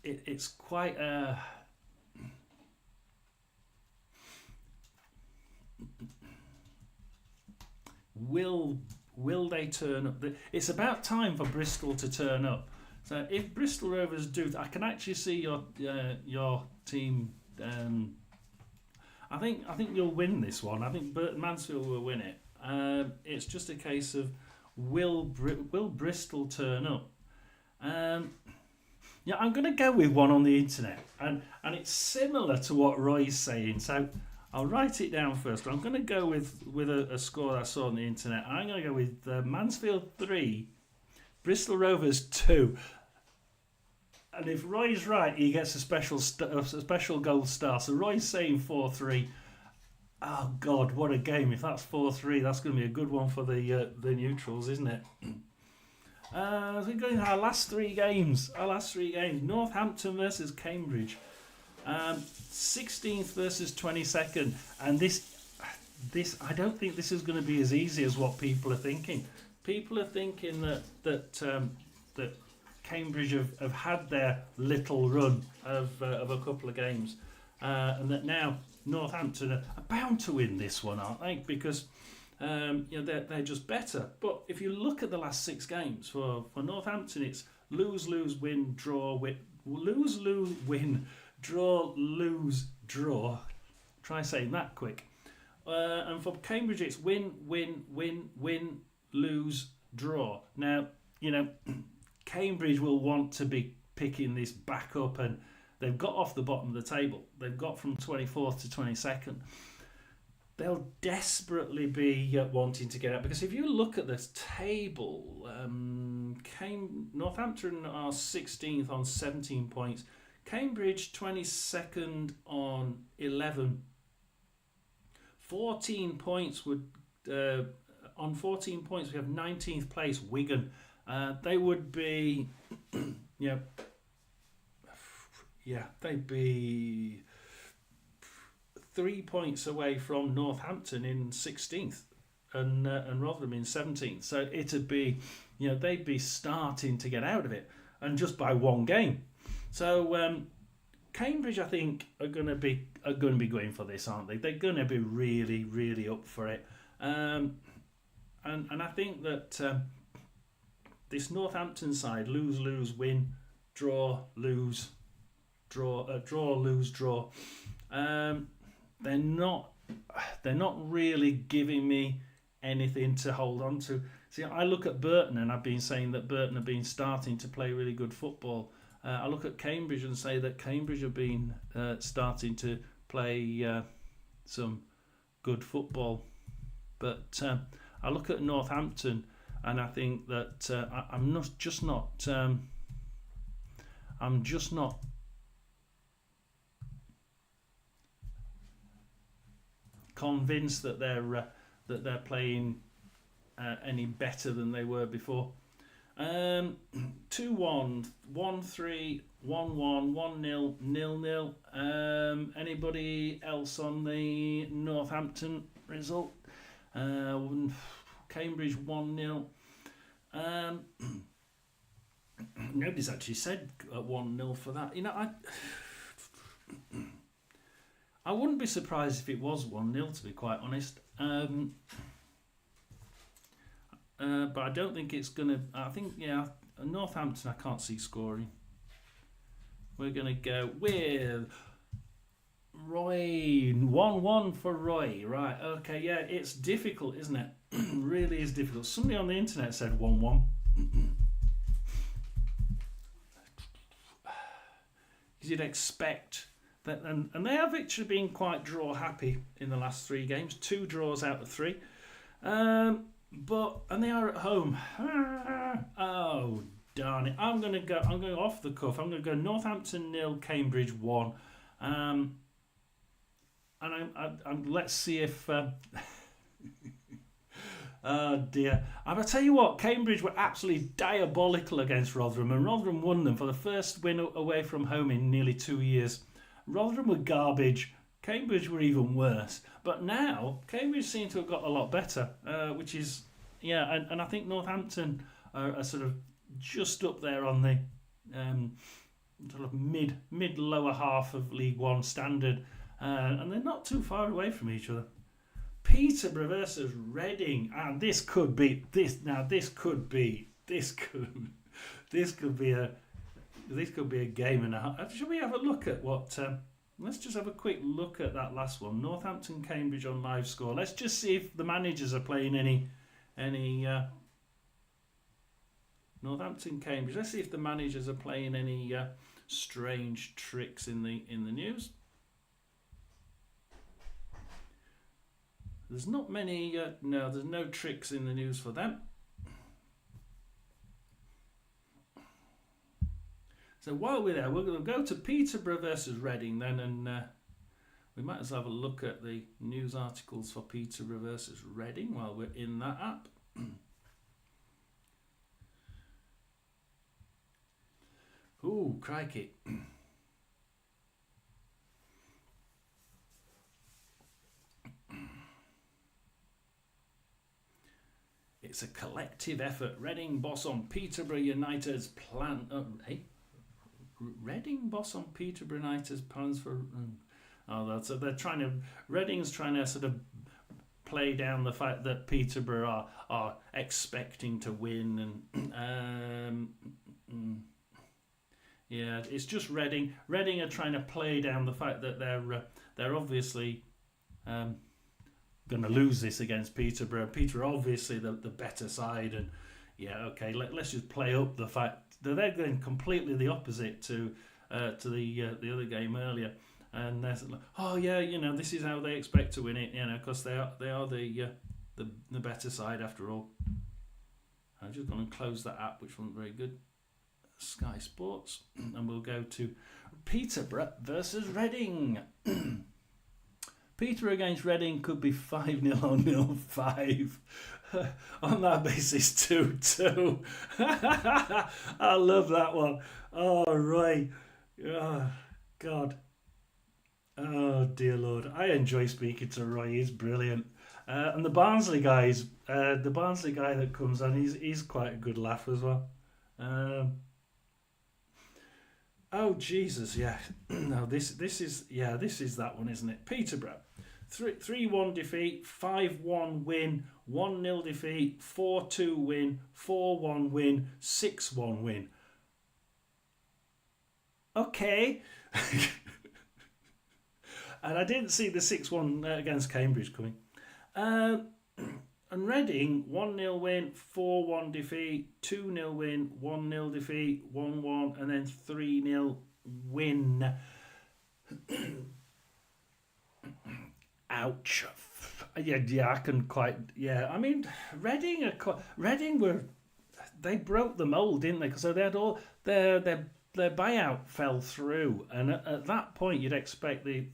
it's quite a... Will they turn up? It's about time for Bristol to turn up. So if Bristol Rovers do, I can actually see your team. I think you'll win this one. I think Mansfield will win it. It's just a case of will Bristol turn up? Yeah, I'm going to go with one on the internet, and it's similar to what Roy's saying. So I'll write it down first. I'm going to go with a score I saw on the internet. I'm going to go with Mansfield 3, Bristol Rovers 2. And if Roy's right, he gets a special gold star. So Roy's saying 4-3. Oh God, what a game! If that's 4-3, that's going to be a good one for the neutrals, isn't it? As we go into our last three games. Northampton versus Cambridge. 16th versus 22nd, and this I don't think this is going to be as easy as what people are thinking. People are thinking that Cambridge have had their little run of a couple of games, and that now Northampton are bound to win this one, aren't they? Because they're just better. But if you look at the last six games for Northampton, it's lose, win, draw, lose, win, draw, lose, draw. Try saying that quick. And for Cambridge, it's win, lose, draw. Now, Cambridge will want to be picking this back up, and they've got off the bottom of the table. They've got from 24th to 22nd. They'll desperately be wanting to get out, because if you look at this table, Northampton are 16th on 17 points. Cambridge 22nd on 11. 14 points would on 14 points we have 19th place Wigan. They would be they'd be 3 points away from Northampton in 16th and Rotherham in 17th. So it'd be they'd be starting to get out of it, and just by one game. So Cambridge, I think, are going to be going for this, aren't they? They're going to be really, really up for it. And I think that this Northampton side, lose, win, draw, lose, draw, lose, draw. They're not really giving me anything to hold on to. See, I look at Burton, and I've been saying that Burton have been starting to play really good football. I look at Cambridge and say that Cambridge have been starting to play some good football. But I look at Northampton, and I think that I'm just not convinced that they're playing any better than they were before. 2-1, 1-3, 1-1, 1-0, 0-0. Anybody else on the Northampton result? Cambridge 1-0. Nobody's actually said 1-0 for that. I wouldn't be surprised if it was 1-0, to be quite honest. But I don't think it's going to... I think, yeah, Northampton I can't see scoring. We're going to go with Roy. 1-1 for Roy. Right, okay, yeah, it's difficult, isn't it? Really is difficult. Somebody on the internet said 1-1. Because you'd expect... that, and they have actually been quite draw happy in the last 3 games. 2 draws out of 3. And they are at home. Oh, darn it. I'm going to go off the cuff. I'm going to go Northampton 0, Cambridge 1. And let's see if... oh, dear. I'll tell you what, Cambridge were absolutely diabolical against Rotherham, and Rotherham won them for the first win away from home in nearly 2 years. Rotherham were garbage. Cambridge were even worse. But now, Cambridge seem to have got a lot better, which is, yeah, and I think Northampton are sort of just up there on the sort of mid-lower half of League One standard, and they're not too far away from each other. Peterborough versus Reading, and this could be a game and a half. Shall we have a look at what? Let's just have a quick look at that last one. Northampton Cambridge on live score. Let's just see if the managers are playing any Northampton Cambridge. Let's see if the managers are playing any strange tricks in the news. There's not many. No, there's no tricks in the news for them. So while we're there, we're going to go to Peterborough versus Reading then, and we might as well have a look at the news articles for Peterborough versus Reading while we're in that app. Ooh, crikey. It's a collective effort. Reading boss on Peterborough United's plan... Reading boss on Peterborough United's plans for... so they're trying to... Reading's trying to sort of play down the fact that Peterborough are expecting to win, and yeah, it's just Reading. Reading are trying to play down the fact that they're obviously going to lose this against Peterborough. Peterborough are obviously the better side, and yeah, okay, let's just play up the fact that they're going completely the opposite to the other game earlier, and they're like, oh yeah, this is how they expect to win it, because they are the better side after all. I'm just going to close that app, which wasn't very good. Sky Sports, and we'll go to Peterborough versus Reading. Peterborough against Reading could be 5-0 or 0-5. On that basis, 2-2. I love that one. Oh, right. Oh, God. Oh, dear Lord. I enjoy speaking to Roy. He's brilliant. And the Barnsley guys, the Barnsley guy that comes on, he's quite a good laugh as well. Oh, Jesus, yeah. No, this is that one, isn't it? Peterborough. 3-1 defeat, 5-1 win, 1-0 defeat, 4-2 win, 4-1 win, 6-1 win. Okay. And I didn't see the 6-1 against Cambridge coming. And Reading, 1-0 win, 4-1 defeat, 2-0 win, 1-0 defeat, 1-1, and then 3-0 win. Ouch. Yeah, I can quite... Yeah, I mean, Reading they broke the mould, didn't they? Because they had all... Their buyout fell through, and at that point you'd expect the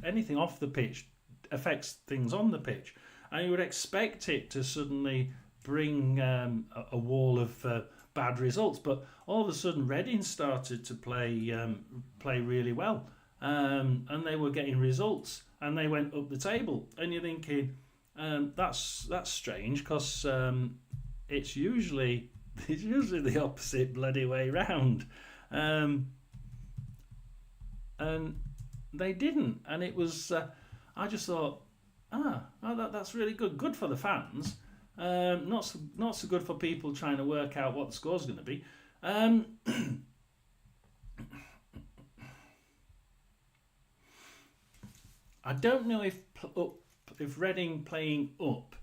anything off the pitch affects things on the pitch. And you would expect it to suddenly bring a wall of bad results, but all of a sudden Reading started to play really well, and they were getting results, and they went up the table. And you're thinking, that's strange, because it's usually the opposite bloody way round. And they didn't, and it was. I just thought, that's really good for the fans. Not so good for people trying to work out what the score's going to be. I don't know if Reading playing up,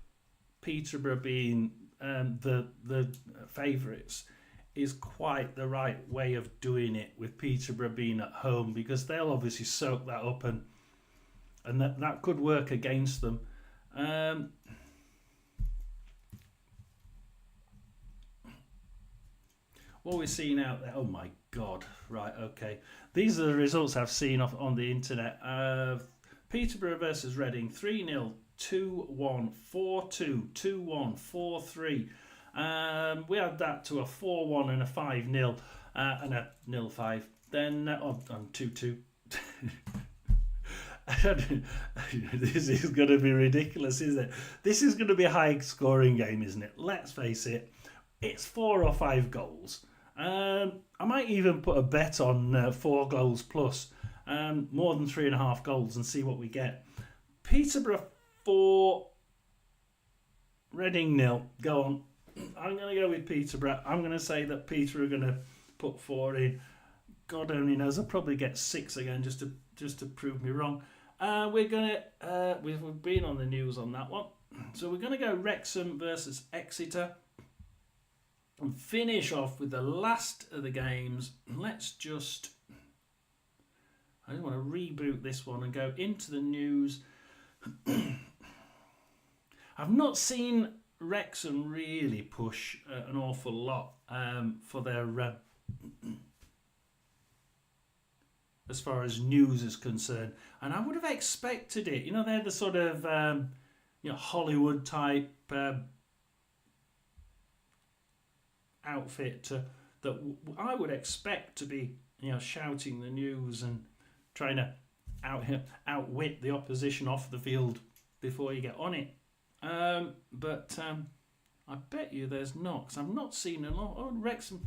Peterborough being the favourites, is quite the right way of doing it, with Peterborough being at home, because they'll obviously soak that up, and that could work against them. What we're seeing out there, oh my god, right, okay. These are the results I've seen on the internet. Peterborough versus Reading, 3-0, 2-1, 4-2, 2-1, 4-3. We had that to a 4-1 and a 5-0 and a 0-5. Then on 2-2. This is going to be ridiculous, isn't it? This is going to be a high scoring game, isn't it? Let's face it. It's 4 or 5 goals. I might even put a bet on 4 goals plus, more than 3.5 goals, and see what we get. Peterborough 4, Reading 0. Go on. I'm going to go with Peterborough. I'm going to say that Peterborough are going to put 4 in. God only knows. I'll probably get 6 again just to prove me wrong. We're going to we've been on the news on that one, so we're going to go Wrexham versus Exeter and finish off with the last of the games. I just want to reboot this one and go into the news. I've not seen Wrexham really push an awful lot for their as far as news is concerned, and I would have expected it. They're the sort of Hollywood type outfit that I would expect to be shouting the news and trying to outwit the opposition off the field before you get on it. But I bet you there's not, because I've not seen a lot. Oh, Wrexham.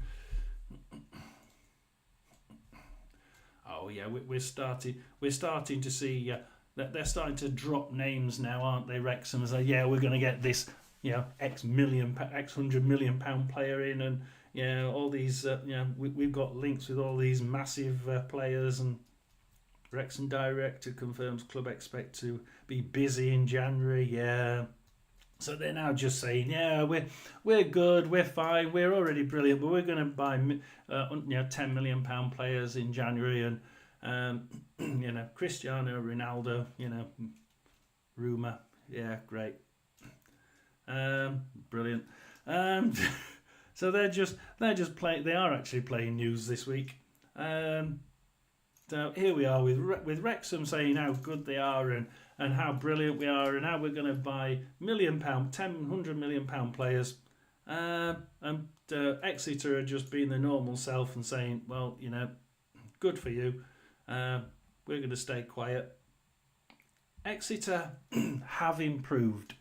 Oh yeah, we're starting to see that they're starting to drop names now, aren't they? Wrexham is like, yeah, we're going to get this, X £100 million player in, and all these, we've got links with all these massive players, and Wrexham director confirms club expect to be busy in January. Yeah. So they're now just saying, yeah, we're good, we're fine, we're already brilliant, but we're going to buy £10 million players in January, and Cristiano Ronaldo, rumour, yeah, great, brilliant. So they're just playing. They are actually playing news this week. So here we are with Wrexham saying how good they are and how brilliant we are, and how we're going to buy £100 million players. And Exeter are just being their normal self and saying, well, good for you. We're going to stay quiet. Exeter have improved.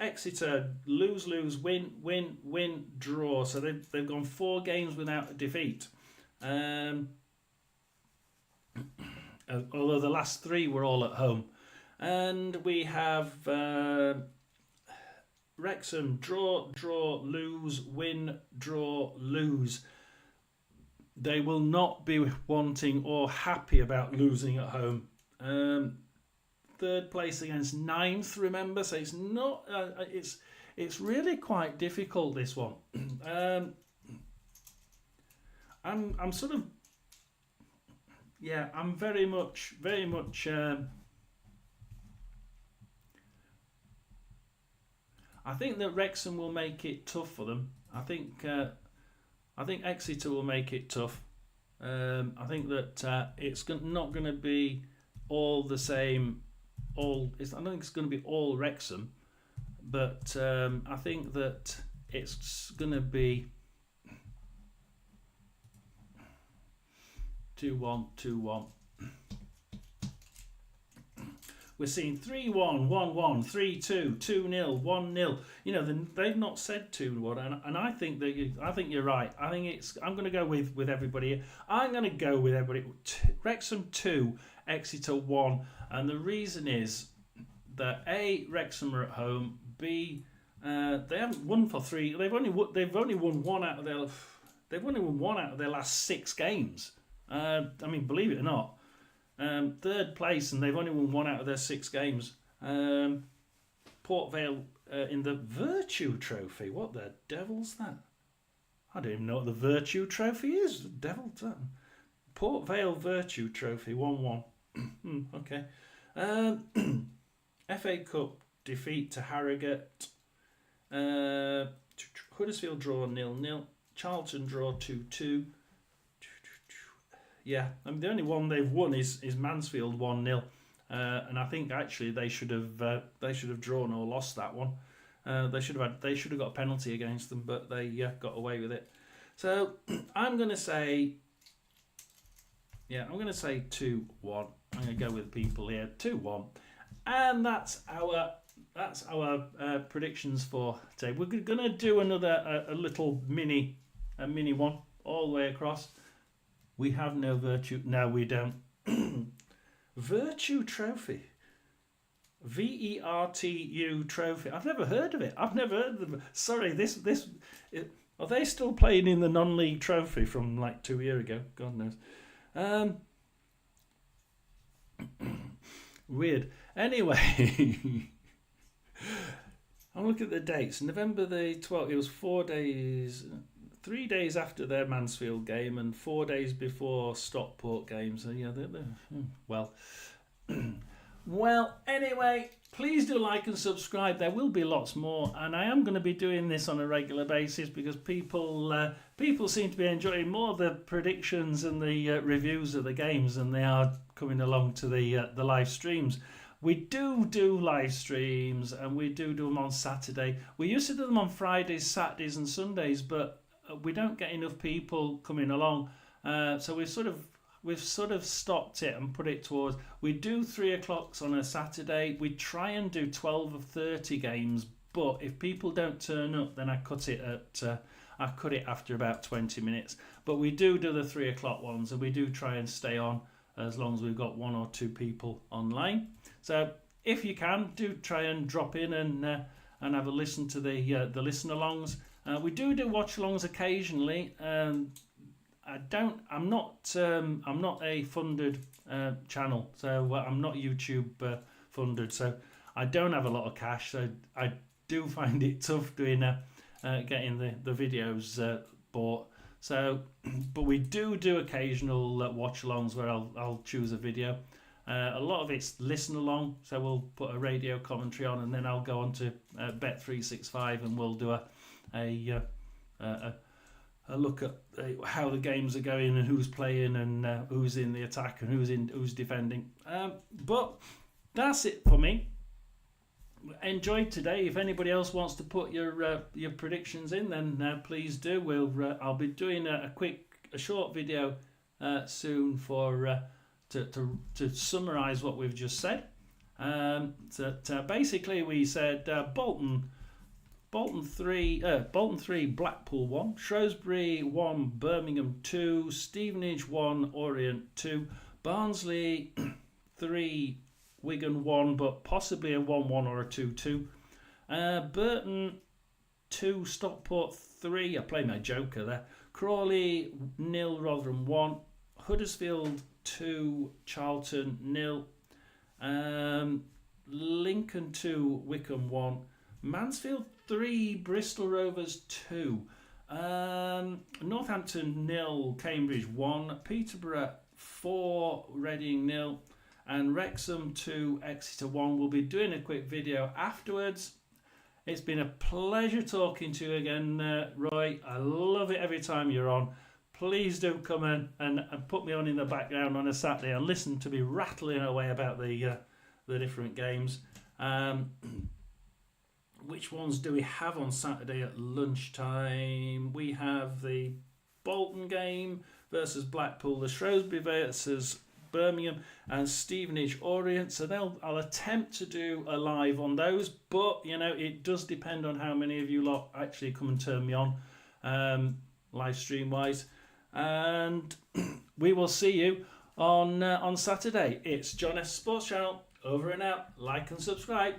Exeter lose, win, draw. So they've gone 4 games without a defeat. Although the last 3 were all at home. And we have Wrexham draw, lose, win, draw, lose. They will not be wanting or happy about losing at home. 3rd place against 9th, remember, so it's not. It's really quite difficult, this one. I'm sort of. Yeah, I'm very much. I think that Wrexham will make it tough for them. I think Exeter will make it tough. I think that it's not going to be all the same. I don't think it's going to be all Wrexham, but I think that it's going to be 2-1. we're seeing 3-1, 1-1, 3-2, 2-0, 1-0. You know, they've not said 2-1, and I think you're right. I'm going to go with everybody. I'm going to go with everybody. Wrexham 2, Exeter 1, and the reason is that A, Wrexham are at home. B, they haven't won for 3. They've only won one out of their. They've only won one out of their last 6 games. I mean, believe it or not. Third place, and they've only won one out of their 6 games. Port Vale in the Virtue Trophy. What the devil's that? I don't even know what the Virtue Trophy is. The devil's that. Port Vale Virtue Trophy, 1-1. Okay. FA Cup defeat to Harrogate. Huddersfield draw 0-0. Charlton draw 2-2. Yeah, I mean, the only one they've won is Mansfield 1-0, and I think actually they should have drawn or lost that one. They should have got a penalty against them, but they got away with it. So I'm going to say 2-1. I'm going to go with people here, 2-1, and that's our predictions for today. We're going to do another a little mini one all the way across. We have no Virtue. No, we don't. Virtue Trophy. VERTU Trophy. I've never heard of it. I've never heard of them. Sorry, are they still playing in the non-league trophy from like 2 years ago? God knows. Weird. Anyway, I'm looking at the dates. November the 12th. It was 4 days. 3 days after their Mansfield game and 4 days before Stockport game. So yeah, well. Well, anyway, please do like and subscribe. There will be lots more, and I am going to be doing this on a regular basis because people seem to be enjoying more of the predictions and the reviews of the games than they are coming along to the live streams. We do live streams, and we do them on Saturday. We used to do them on Fridays, Saturdays, and Sundays, but we don't get enough people coming along, so we've sort of stopped it and put it towards. We do 3 o'clocks on a Saturday. We try and do 12 of 30 games, but if people don't turn up, then I cut it after about 20 minutes. But we do the 3 o'clock ones, and we do try and stay on as long as we've got 1 or 2 people online. So if you can, do try and drop in and have a listen to the listen-alongs. We do watch-alongs occasionally. I'm not a funded channel, so I'm not YouTube funded. So I don't have a lot of cash. So I do find it tough doing getting the videos bought. So, but we do occasional watch-alongs where I'll choose a video. A lot of it's listen along, so we'll put a radio commentary on, and then I'll go on to Bet365 and we'll do a look at how the games are going and who's playing and who's in the attack and who's defending. But that's it for me. Enjoyed today. If anybody else wants to put your predictions in, then please do. I'll be doing a short video soon for to summarise what we've just said. Basically, we said Bolton 3, Blackpool 1, Shrewsbury 1, Birmingham 2, Stevenage 1, Orient 2, Barnsley 3, Wigan 1, but possibly a 1-1 or a 2-2. Burton 2, Stockport 3. I play my joker there. Crawley 0, Rotherham 1, Huddersfield 2, Charlton 0, Lincoln 2, Wickham 1, Mansfield 3, Bristol Rovers 2, Northampton 0, Cambridge 1, Peterborough 4, Reading 0, and Wrexham 2, Exeter 1. We'll be doing a quick video afterwards. It's been a pleasure talking to you again, Roy. I love it every time you're on. Please do come in and put me on in the background on a Saturday and listen to me rattling away about the different games. Which ones do we have on Saturday at lunchtime? We have the Bolton game versus Blackpool, the Shrewsbury versus Birmingham and Stevenage audience. So I'll attempt to do a live on those, but you know, it does depend on how many of you lot actually come and turn me on live stream wise. And we will see you on Saturday. It's Jon S Sports Channel. Over and out. Like and subscribe.